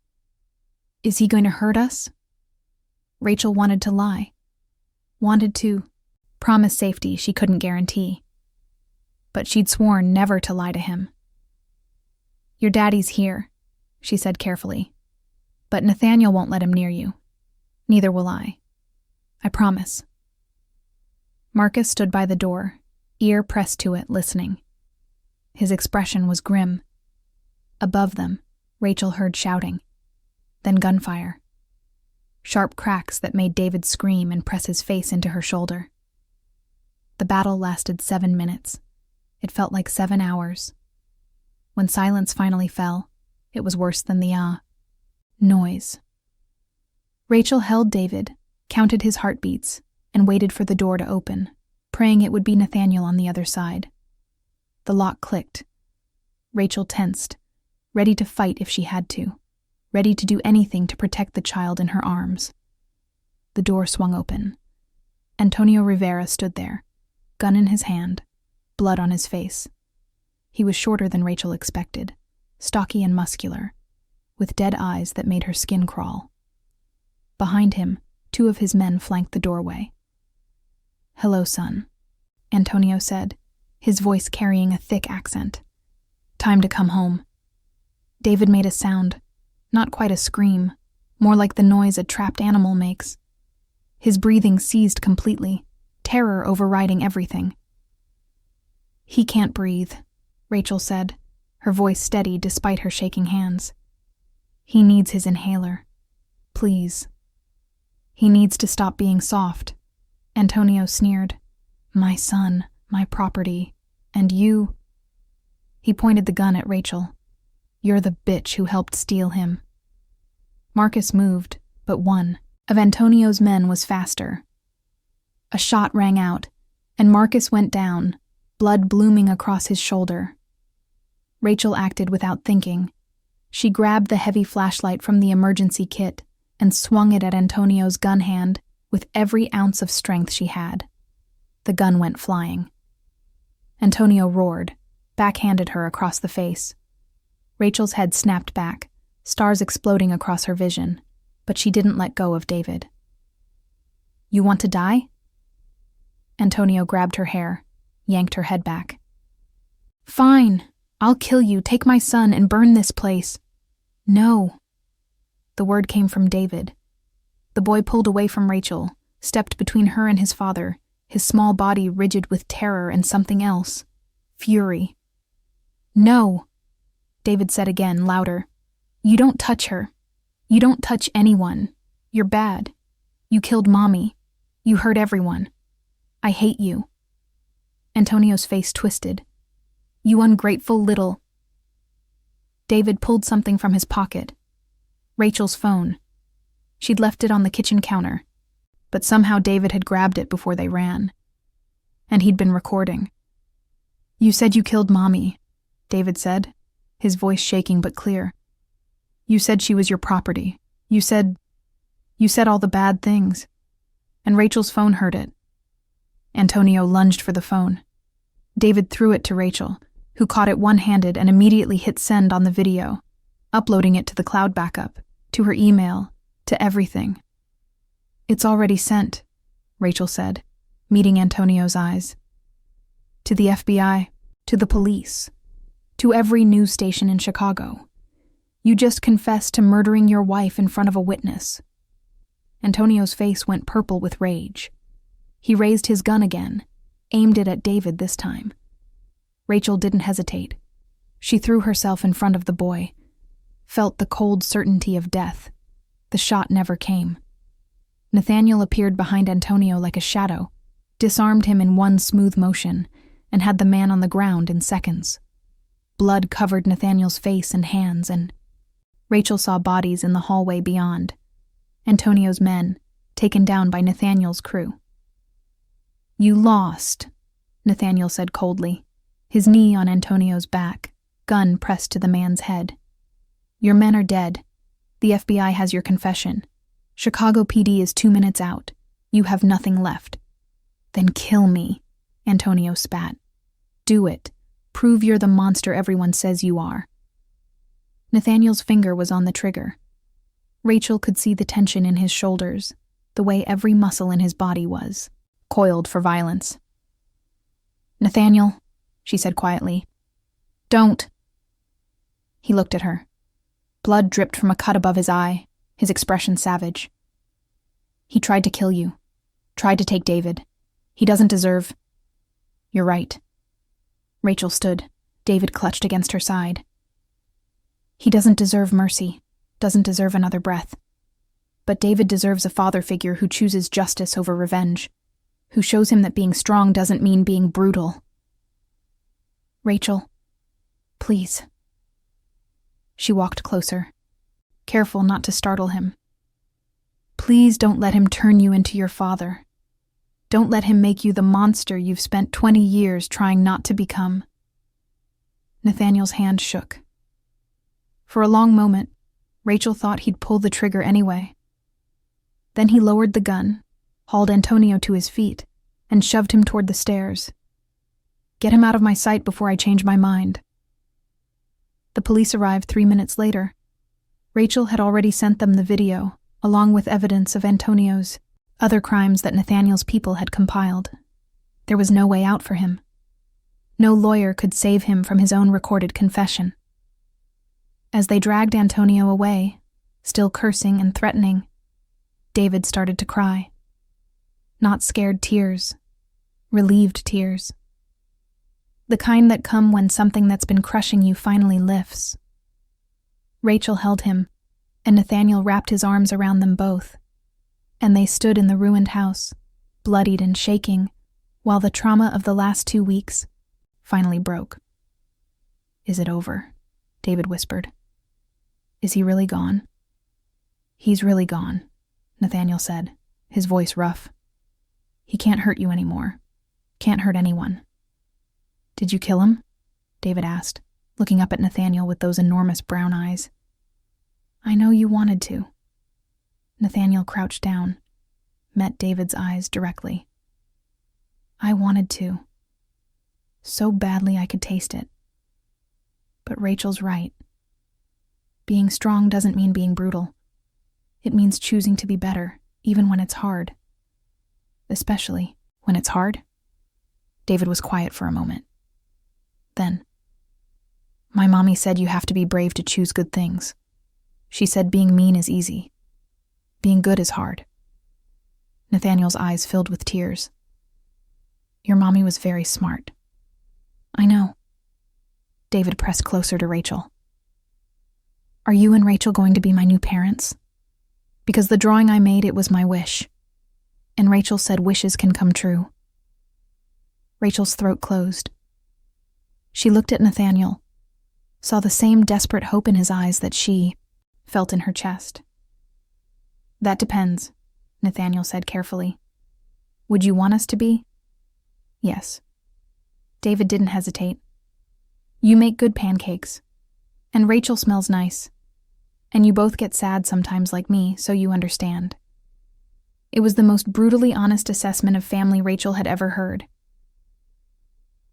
Is he going to hurt us? Rachel wanted to lie. Wanted to promise safety she couldn't guarantee. But she'd sworn never to lie to him. Your daddy's here, she said carefully. But Nathaniel won't let him near you. Neither will I. I promise. Marcus stood by the door, ear pressed to it, listening. His expression was grim. Above them, Rachel heard shouting, then gunfire. Sharp cracks that made David scream and press his face into her shoulder. The battle lasted 7 minutes. It felt like 7 hours. When silence finally fell, it was worse than the noise. Rachel held David, counted his heartbeats, and waited for the door to open, praying it would be Nathaniel on the other side. The lock clicked. Rachel tensed, ready to fight if she had to, ready to do anything to protect the child in her arms. The door swung open. Antonio Rivera stood there, gun in his hand, blood on his face. He was shorter than Rachel expected, stocky and muscular, with dead eyes that made her skin crawl. Behind him, 2 of his men flanked the doorway. Hello, son, Antonio said, his voice carrying a thick accent. Time to come home. David made a sound, not quite a scream, more like the noise a trapped animal makes. His breathing ceased completely, terror overriding everything. He can't breathe, Rachel said, her voice steady despite her shaking hands. He needs his inhaler. Please. He needs to stop being soft. Antonio sneered. My son, my property, and you. He pointed the gun at Rachel. You're the bitch who helped steal him. Marcus moved, but one of Antonio's men was faster. A shot rang out, and Marcus went down, blood blooming across his shoulder. Rachel acted without thinking. She grabbed the heavy flashlight from the emergency kit and swung it at Antonio's gun hand with every ounce of strength she had. The gun went flying. Antonio roared, backhanded her across the face. Rachel's head snapped back, stars exploding across her vision, but she didn't let go of David. You want to die? Antonio grabbed her hair, yanked her head back. Fine, I'll kill you, take my son, and burn this place. No. The word came from David. The boy pulled away from Rachel, stepped between her and his father, his small body rigid with terror and something else. Fury. No, David said again, louder. You don't touch her. You don't touch anyone. You're bad. You killed Mommy. You hurt everyone. I hate you. Antonio's face twisted. You ungrateful little... David pulled something from his pocket. Rachel's phone. She'd left it on the kitchen counter, but somehow David had grabbed it before they ran. And he'd been recording. You said you killed Mommy, David said, his voice shaking but clear. You said she was your property. You said all the bad things. And Rachel's phone heard it. Antonio lunged for the phone. David threw it to Rachel, who caught it one-handed and immediately hit send on the video, uploading it to the cloud backup, to her email, to everything. It's already sent, Rachel said, meeting Antonio's eyes. To the FBI, to the police, to every news station in Chicago. You just confessed to murdering your wife in front of a witness. Antonio's face went purple with rage. He raised his gun again, aimed it at David this time. Rachel didn't hesitate. She threw herself in front of the boy, felt the cold certainty of death. The shot never came. Nathaniel appeared behind Antonio like a shadow, disarmed him in one smooth motion, and had the man on the ground in seconds. Blood covered Nathaniel's face and hands, and Rachel saw bodies in the hallway beyond. Antonio's men, taken down by Nathaniel's crew. "You lost," Nathaniel said coldly, his knee on Antonio's back, gun pressed to the man's head. "Your men are dead. The FBI has your confession. Chicago PD is 2 minutes out. You have nothing left." "Then kill me," Antonio spat. "Do it. Prove you're the monster everyone says you are." Nathaniel's finger was on the trigger. Rachel could see the tension in his shoulders, the way every muscle in his body was, coiled for violence. "Nathaniel," she said quietly. "Don't." He looked at her. Blood dripped from a cut above his eye, his expression savage. "He tried to kill you. Tried to take David. He doesn't deserve—" "You're right." Rachel stood, David clutched against her side. "He doesn't deserve mercy, doesn't deserve another breath. But David deserves a father figure who chooses justice over revenge, who shows him that being strong doesn't mean being brutal." "Rachel, please." She walked closer, careful not to startle him. "Please don't let him turn you into your father. Don't let him make you the monster you've spent 20 years trying not to become." Nathaniel's hand shook. For a long moment, Rachel thought he'd pull the trigger anyway. Then he lowered the gun, hauled Antonio to his feet, and shoved him toward the stairs. "Get him out of my sight before I change my mind." The police arrived 3 minutes later. Rachel had already sent them the video, along with evidence of Antonio's other crimes that Nathaniel's people had compiled. There was no way out for him. No lawyer could save him from his own recorded confession. As they dragged Antonio away, still cursing and threatening, David started to cry. Not scared tears, relieved tears. The kind that come when something that's been crushing you finally lifts. Rachel held him, and Nathaniel wrapped his arms around them both, and they stood in the ruined house, bloodied and shaking, while the trauma of the last 2 weeks finally broke. "Is it over?" David whispered. "Is he really gone?" "He's really gone," Nathaniel said, his voice rough. "He can't hurt you anymore. Can't hurt anyone." "Did you kill him?" David asked, looking up at Nathaniel with those enormous brown eyes. "I know you wanted to." Nathaniel crouched down, met David's eyes directly. "I wanted to. So badly I could taste it. But Rachel's right. Being strong doesn't mean being brutal. It means choosing to be better, even when it's hard. Especially when it's hard." David was quiet for a moment. Then, "My mommy said you have to be brave to choose good things. She said being mean is easy. Being good is hard." Nathaniel's eyes filled with tears. "Your mommy was very smart." "I know." David pressed closer to Rachel. "Are you and Rachel going to be my new parents? Because the drawing I made, it was my wish. And Rachel said wishes can come true." Rachel's throat closed. She looked at Nathaniel, saw the same desperate hope in his eyes that she felt in her chest. "That depends," Nathaniel said carefully. "Would you want us to be?" "Yes." David didn't hesitate. "You make good pancakes. And Rachel smells nice. And you both get sad sometimes like me, so you understand." It was the most brutally honest assessment of family Rachel had ever heard.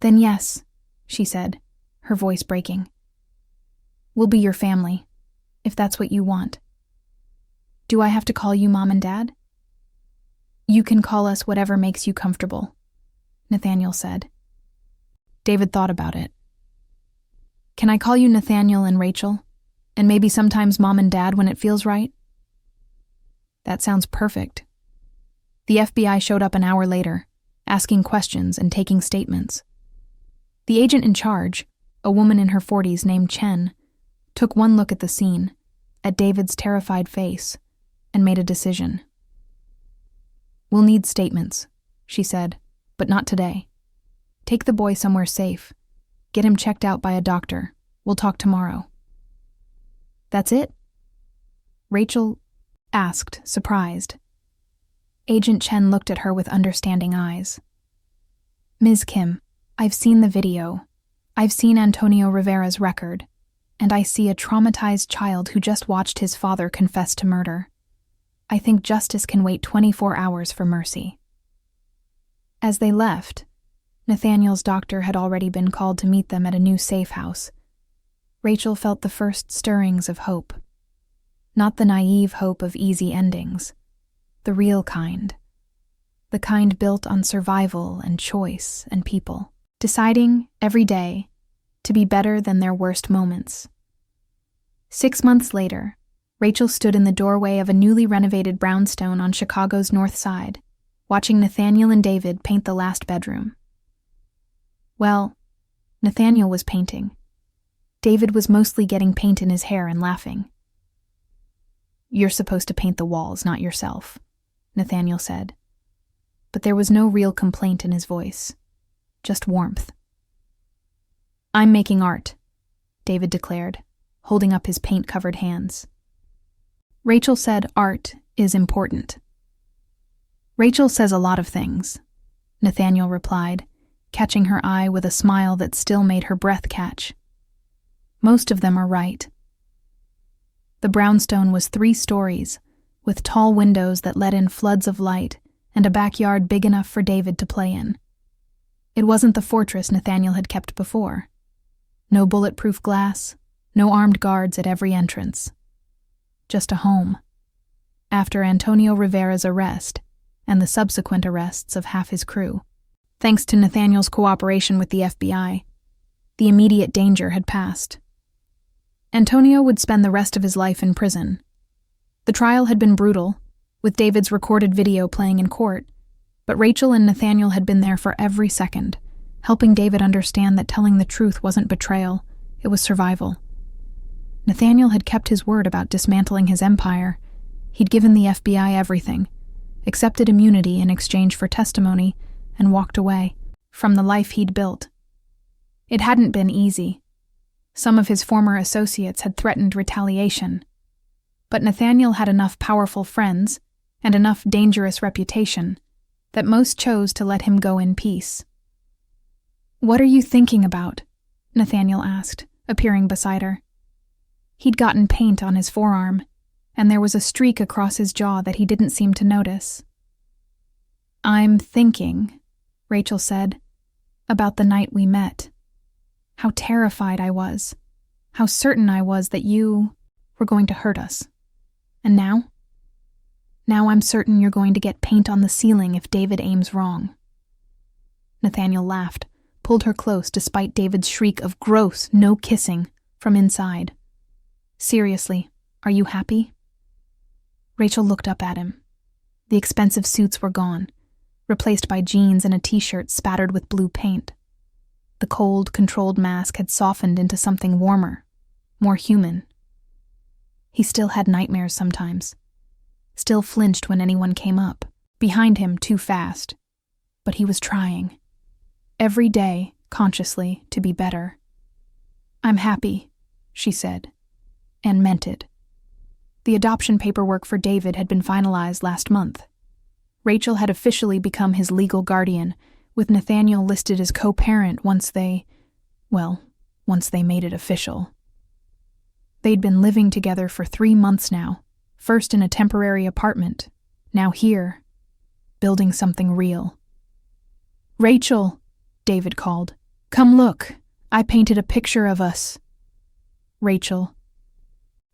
"Then yes," she said, her voice breaking. "We'll be your family, if that's what you want. Do I have to call you Mom and Dad?" "You can call us whatever makes you comfortable," Nathaniel said. David thought about it. "Can I call you Nathaniel and Rachel? And maybe sometimes Mom and Dad when it feels right?" That sounds perfect. The FBI showed up an hour later, asking questions and taking statements. The agent in charge, a woman in her 40s named Chen, took one look at the scene, at David's terrified face, and made a decision. "We'll need statements," she said, "but not today. Take the boy somewhere safe. Get him checked out by a doctor. We'll talk tomorrow." "That's it?" Rachel asked, surprised. Agent Chen looked at her with understanding eyes. "Ms. Kim, I've seen the video. I've seen Antonio Rivera's record, and I see a traumatized child who just watched his father confess to murder. I think justice can wait 24 hours for mercy." As they left, Nathaniel's doctor had already been called to meet them at a new safe house. Rachel felt the first stirrings of hope. Not the naive hope of easy endings, the real kind. The kind built on survival and choice and people, deciding every day to be better than their worst moments. 6 months later, Rachel stood in the doorway of a newly renovated brownstone on Chicago's North Side, watching Nathaniel and David paint the last bedroom. Well, Nathaniel was painting. David was mostly getting paint in his hair and laughing. "You're supposed to paint the walls, not yourself," Nathaniel said. But there was no real complaint in his voice, just warmth. "I'm making art," David declared, holding up his paint-covered hands. Rachel said art is important. "Rachel says a lot of things," Nathaniel replied, catching her eye with a smile that still made her breath catch. "Most of them are right." The brownstone was 3 stories, with tall windows that let in floods of light and a backyard big enough for David to play in. It wasn't the fortress Nathaniel had kept before. No bulletproof glass, no armed guards at every entrance. Just a home. After Antonio Rivera's arrest and the subsequent arrests of half his crew. Thanks to Nathaniel's cooperation with the FBI, the immediate danger had passed. Antonio would spend the rest of his life in prison. The trial had been brutal, with David's recorded video playing in court, but Rachel and Nathaniel had been there for every second, helping David understand that telling the truth wasn't betrayal, it was survival. Nathaniel had kept his word about dismantling his empire. He'd given the FBI everything, accepted immunity in exchange for testimony, and walked away from the life he'd built. It hadn't been easy. Some of his former associates had threatened retaliation. But Nathaniel had enough powerful friends and enough dangerous reputation that most chose to let him go in peace. "What are you thinking about?" Nathaniel asked, appearing beside her. He'd gotten paint on his forearm, and there was a streak across his jaw that he didn't seem to notice. "I'm thinking," Rachel said, "about the night we met. How terrified I was. How certain I was that you were going to hurt us. And now? Now I'm certain you're going to get paint on the ceiling if David aims wrong." Nathaniel laughed, pulled her close despite David's shriek of "gross, no kissing" from inside. "Seriously, are you happy?" Rachel looked up at him. The expensive suits were gone, replaced by jeans and a t-shirt spattered with blue paint. The cold, controlled mask had softened into something warmer, more human. He still had nightmares sometimes, still flinched when anyone came up, behind him too fast. But he was trying, every day, consciously, to be better. "I'm happy," she said, and meant it. The adoption paperwork for David had been finalized last month. Rachel had officially become his legal guardian, with Nathaniel listed as co-parent once they made it official. They'd been living together for 3 months now, first in a temporary apartment, now here, building something real. "Rachel," David called, "come look. I painted a picture of us." Rachel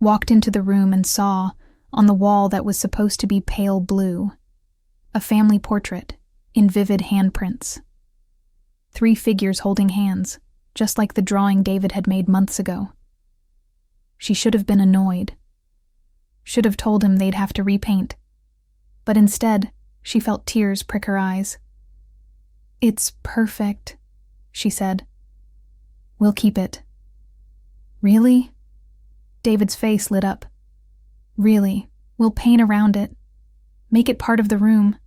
walked into the room and saw, on the wall that was supposed to be pale blue, a family portrait in vivid handprints. 3 figures holding hands, just like the drawing David had made months ago. She should have been annoyed. Should have told him they'd have to repaint, but instead, she felt tears prick her eyes. "It's perfect," she said. "We'll keep it." "Really?" David's face lit up. "Really, we'll paint around it. Make it part of the room."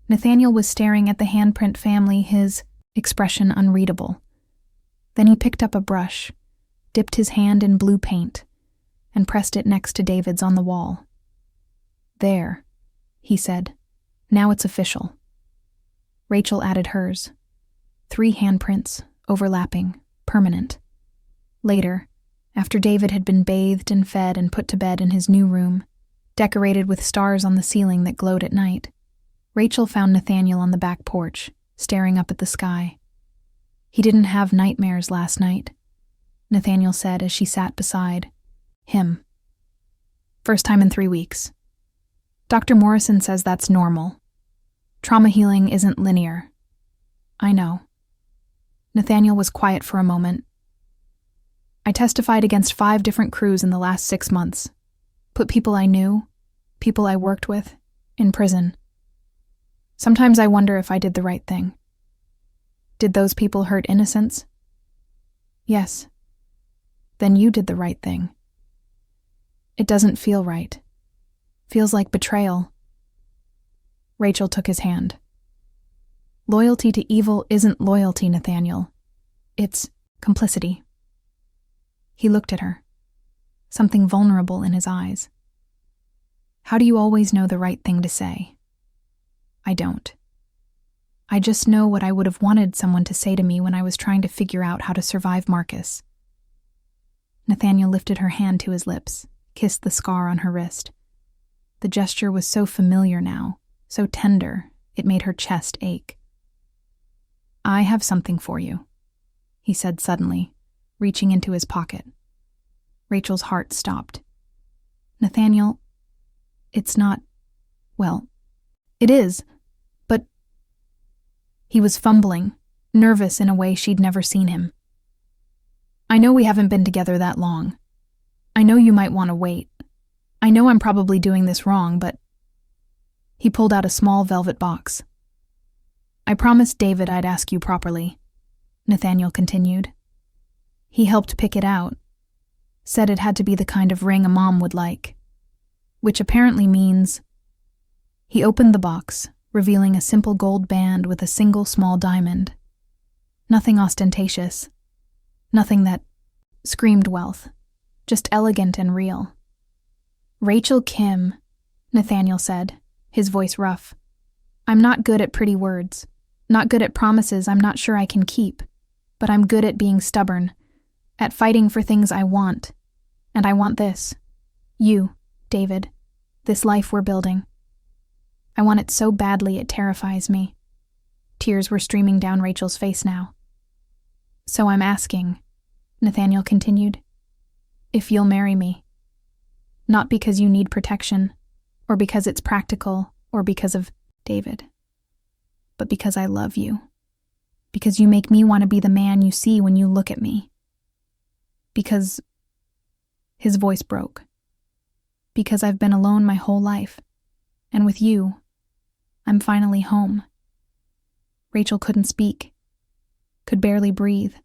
Nathaniel was staring at the handprint family, his expression unreadable. Then he picked up a brush, dipped his hand in blue paint, and pressed it next to David's on the wall. "There," he said. "Now it's official." Rachel added hers. 3 handprints, overlapping, permanent. Later, after David had been bathed and fed and put to bed in his new room, decorated with stars on the ceiling that glowed at night, Rachel found Nathaniel on the back porch, staring up at the sky. "He didn't have nightmares last night," Nathaniel said as she sat beside him. "First time in 3 weeks. Dr. Morrison says that's normal. Trauma healing isn't linear." "I know." Nathaniel was quiet for a moment. "I testified against 5 different crews in the last 6 months. Put people I knew, people I worked with, in prison. Sometimes I wonder if I did the right thing." "Did those people hurt innocents?" "Yes." "Then you did the right thing." "It doesn't feel right. Feels like betrayal." Rachel took his hand. "Loyalty to evil isn't loyalty, Nathaniel. It's complicity." He looked at her, something vulnerable in his eyes. "How do you always know the right thing to say?" "I don't. I just know what I would have wanted someone to say to me when I was trying to figure out how to survive Marcus." Nathaniel lifted her hand to his lips, kissed the scar on her wrist. The gesture was so familiar now, so tender, it made her chest ache. "I have something for you," he said suddenly, reaching into his pocket. Rachel's heart stopped. "Nathaniel, it's not, well, it is, but..." He was fumbling, nervous in a way she'd never seen him. "I know we haven't been together that long. I know you might want to wait. I know I'm probably doing this wrong, but..." He pulled out a small velvet box. "I promised David I'd ask you properly," Nathaniel continued. "He helped pick it out. Said it had to be the kind of ring a mom would like. Which apparently means..." He opened the box, revealing a simple gold band with a single small diamond. Nothing ostentatious. Nothing that screamed wealth. Just elegant and real. "Rachel Kim," Nathaniel said, his voice rough. "I'm not good at pretty words. Not good at promises I'm not sure I can keep. But I'm good at being stubborn. At fighting for things I want. And I want this. You, David. This life we're building. I want it so badly it terrifies me." Tears were streaming down Rachel's face now. "So I'm asking," Nathaniel continued, "if you'll marry me. Not because you need protection, or because it's practical, or because of David. But because I love you. Because you make me want to be the man you see when you look at me. Because..." His voice broke. "Because I've been alone my whole life. And with you, I'm finally home." Rachel couldn't speak. Could barely breathe.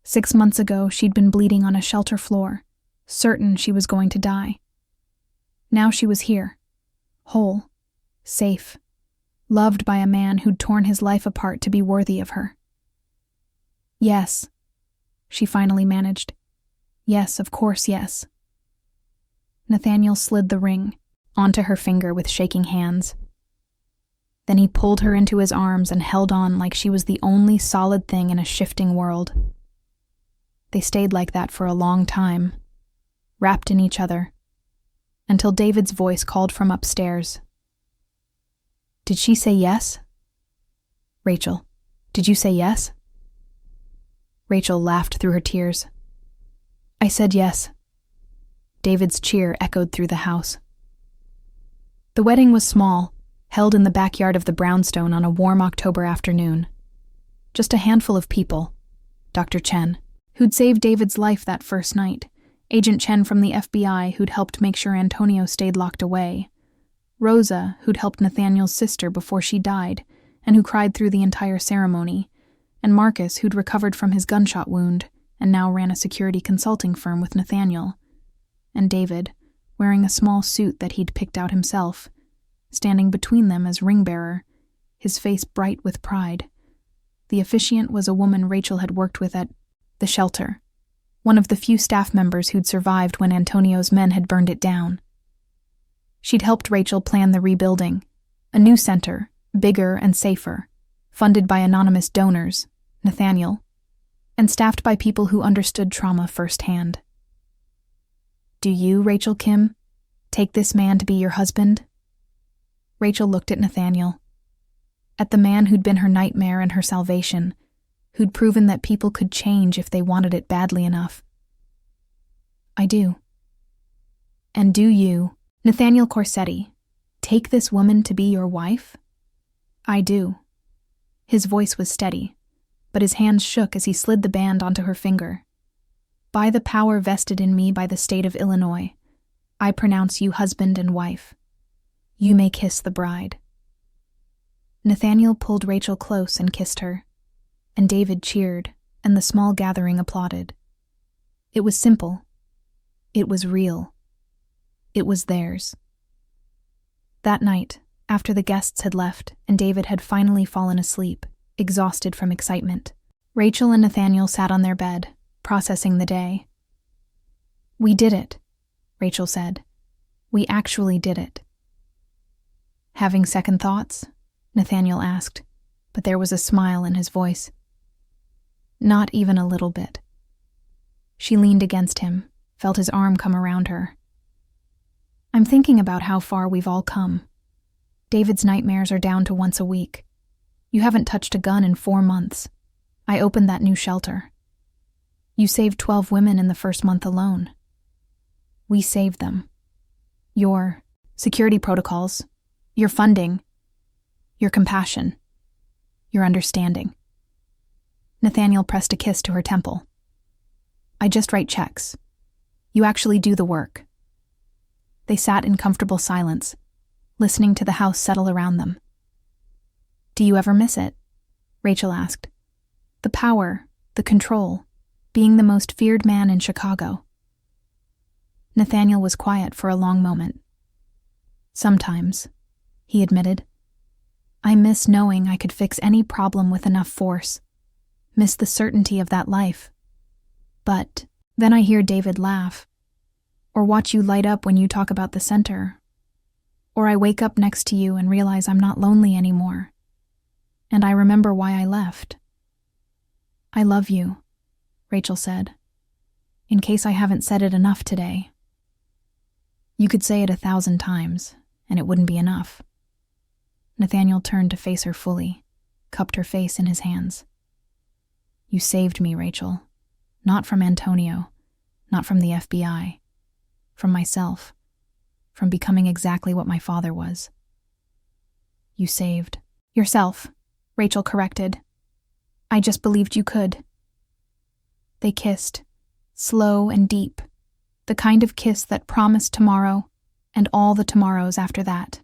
6 months ago, she'd been bleeding on a shelter floor, certain she was going to die. Now she was here, whole, safe, loved by a man who'd torn his life apart to be worthy of her. "Yes," she finally managed. "Yes, of course, yes." Nathaniel slid the ring onto her finger with shaking hands. Then he pulled her into his arms and held on like she was the only solid thing in a shifting world. They stayed like that for a long time, wrapped in each other, until David's voice called from upstairs. "Did she say yes? Rachel, did you say yes?" Rachel laughed through her tears. "I said yes." David's cheer echoed through the house. The wedding was small, held in the backyard of the brownstone on a warm October afternoon. Just a handful of people. Dr. Chen, who'd saved David's life that first night, Agent Chen from the FBI who'd helped make sure Antonio stayed locked away, Rosa, who'd helped Nathaniel's sister before she died, and who cried through the entire ceremony, and Marcus, who'd recovered from his gunshot wound and now ran a security consulting firm with Nathaniel, and David, wearing a small suit that he'd picked out himself, standing between them as ring-bearer, his face bright with pride. The officiant was a woman Rachel had worked with at the shelter, one of the few staff members who'd survived when Antonio's men had burned it down. She'd helped Rachel plan the rebuilding, a new center, bigger and safer, funded by anonymous donors, Nathaniel, and staffed by people who understood trauma firsthand. "Do you, Rachel Kim, take this man to be your husband?" Rachel looked at Nathaniel, at the man who'd been her nightmare and her salvation, who'd proven that people could change if they wanted it badly enough. "I do." "And do you, Nathaniel Corsetti, take this woman to be your wife?" "I do." His voice was steady, but his hands shook as he slid the band onto her finger. "By the power vested in me by the state of Illinois, I pronounce you husband and wife. You may kiss the bride." Nathaniel pulled Rachel close and kissed her, and David cheered, and the small gathering applauded. It was simple. It was real. It was theirs. That night, after the guests had left and David had finally fallen asleep, exhausted from excitement, Rachel and Nathaniel sat on their bed, processing the day. "We did it," Rachel said. "We actually did it." "Having second thoughts?" Nathaniel asked, but there was a smile in his voice. "Not even a little bit." She leaned against him, felt his arm come around her. "I'm thinking about how far we've all come. David's nightmares are down to once a week. You haven't touched a gun in 4 months. I opened that new shelter. You saved 12 women in the first month alone. We saved them. Your security protocols, your funding, your compassion, your understanding." Nathaniel pressed a kiss to her temple. "I just write checks. You actually do the work." They sat in comfortable silence, listening to the house settle around them. "Do you ever miss it?" Rachel asked. "The power, the control, being the most feared man in Chicago." Nathaniel was quiet for a long moment. "Sometimes," he admitted. "I miss knowing I could fix any problem with enough force, miss the certainty of that life. But then I hear David laugh, or watch you light up when you talk about the center, or I wake up next to you and realize I'm not lonely anymore, and I remember why I left." "I love you," Rachel said, "in case I haven't said it enough today." "You could say it 1,000 times, and it wouldn't be enough." Nathaniel turned to face her fully, cupped her face in his hands. "You saved me, Rachel. Not from Antonio, not from the FBI, from myself, from becoming exactly what my father was. You saved yourself," Rachel corrected. "I just believed you could." They kissed, slow and deep, the kind of kiss that promised tomorrow and all the tomorrows after that.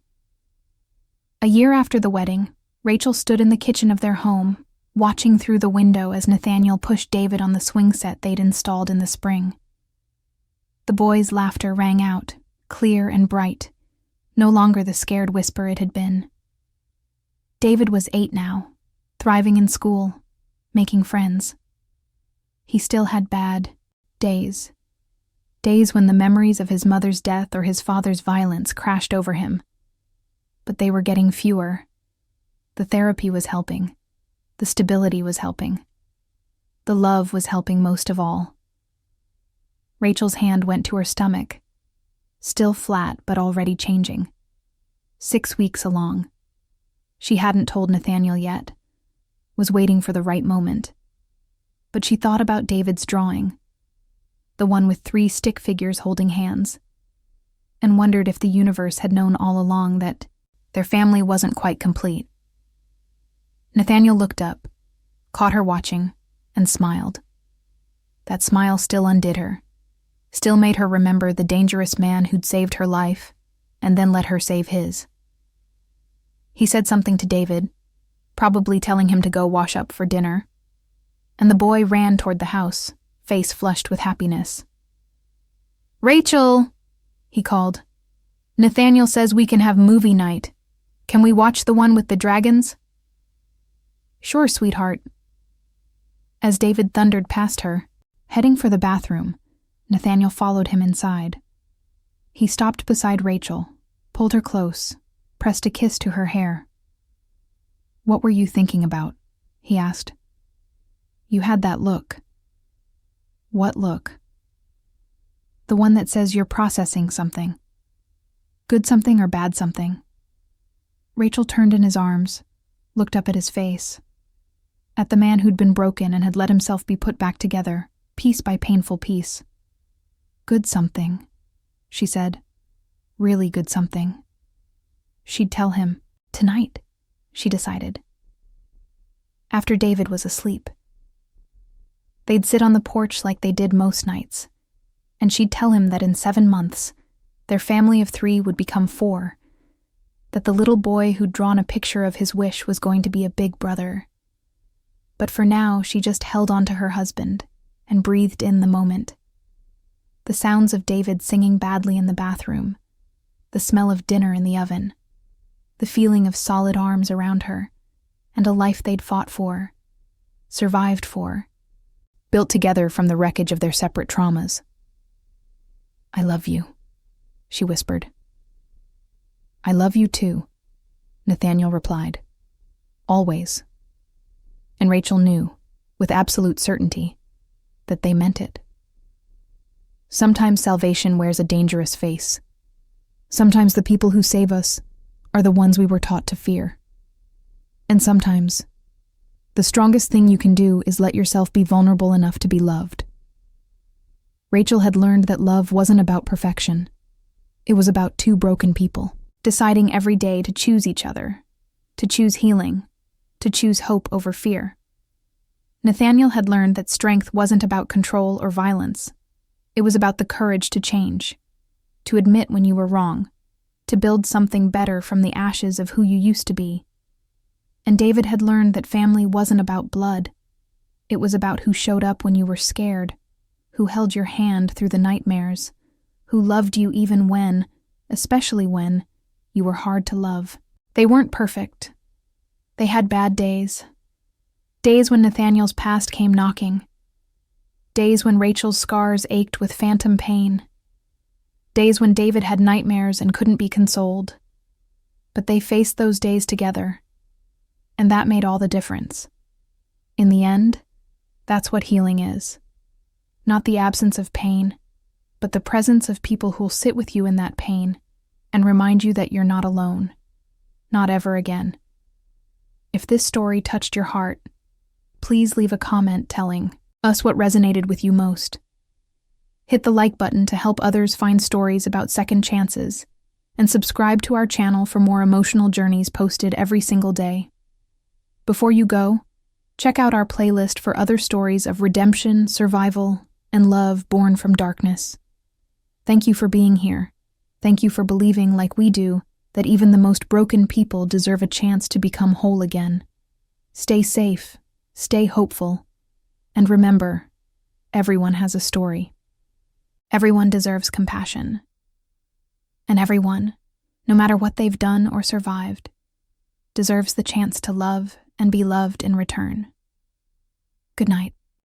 A year after the wedding, Rachel stood in the kitchen of their home, watching through the window as Nathaniel pushed David on the swing set they'd installed in the spring. The boys' laughter rang out, clear and bright, no longer the scared whisper it had been. David was 8 now, thriving in school, making friends. He still had bad days. Days when the memories of his mother's death or his father's violence crashed over him. But they were getting fewer. The therapy was helping. The stability was helping. The love was helping most of all. Rachel's hand went to her stomach, still flat but already changing. 6 weeks along. She hadn't told Nathaniel yet, was waiting for the right moment. But she thought about David's drawing, the one with 3 stick figures holding hands, and wondered if the universe had known all along that their family wasn't quite complete. Nathaniel looked up, caught her watching, and smiled. That smile still undid her, still made her remember the dangerous man who'd saved her life, and then let her save his. He said something to David, probably telling him to go wash up for dinner, and the boy ran toward the house, face flushed with happiness. "Rachel," he called. "Nathaniel says we can have movie night. Can we watch the one with the dragons?" "Sure, sweetheart." As David thundered past her, heading for the bathroom, Nathaniel followed him inside. He stopped beside Rachel, pulled her close, pressed a kiss to her hair. "What were you thinking about?" he asked. "You had that look." "What look?" "The one that says you're processing something. Good something or bad something." Rachel turned in his arms, looked up at his face, at the man who'd been broken and had let himself be put back together, piece by painful piece. "Good something," she said. "Really good something." She'd tell him, tonight, she decided. After David was asleep. They'd sit on the porch like they did most nights, and she'd tell him that in 7 months, their family of 3 would become 4, that the little boy who'd drawn a picture of his wish was going to be a big brother. But for now, she just held on to her husband and breathed in the moment. The sounds of David singing badly in the bathroom, the smell of dinner in the oven, the feeling of solid arms around her, and a life they'd fought for, survived for, built together from the wreckage of their separate traumas. "I love you," she whispered. "I love you too," Nathaniel replied. "Always." And Rachel knew, with absolute certainty, that they meant it. Sometimes salvation wears a dangerous face. Sometimes the people who save us are the ones we were taught to fear. And sometimes, the strongest thing you can do is let yourself be vulnerable enough to be loved. Rachel had learned that love wasn't about perfection. It was about 2 broken people, deciding every day to choose each other, to choose healing, to choose hope over fear. Nathaniel had learned that strength wasn't about control or violence. It was about the courage to change, to admit when you were wrong, to build something better from the ashes of who you used to be. And David had learned that family wasn't about blood. It was about who showed up when you were scared, who held your hand through the nightmares, who loved you even when, especially when, you were hard to love. They weren't perfect. They had bad days. Days when Nathaniel's past came knocking. Days when Rachel's scars ached with phantom pain. Days when David had nightmares and couldn't be consoled. But they faced those days together, and that made all the difference. In the end, that's what healing is. Not the absence of pain, but the presence of people who'll sit with you in that pain and remind you that you're not alone. Not ever again. If this story touched your heart, please leave a comment telling us what resonated with you most. Hit the like button to help others find stories about second chances, and subscribe to our channel for more emotional journeys posted every single day. Before you go, check out our playlist for other stories of redemption, survival, and love born from darkness. Thank you for being here. Thank you for believing, like we do, that even the most broken people deserve a chance to become whole again. Stay safe, stay hopeful, and remember, everyone has a story. Everyone deserves compassion. And everyone, no matter what they've done or survived, deserves the chance to love and be loved in return. Good night.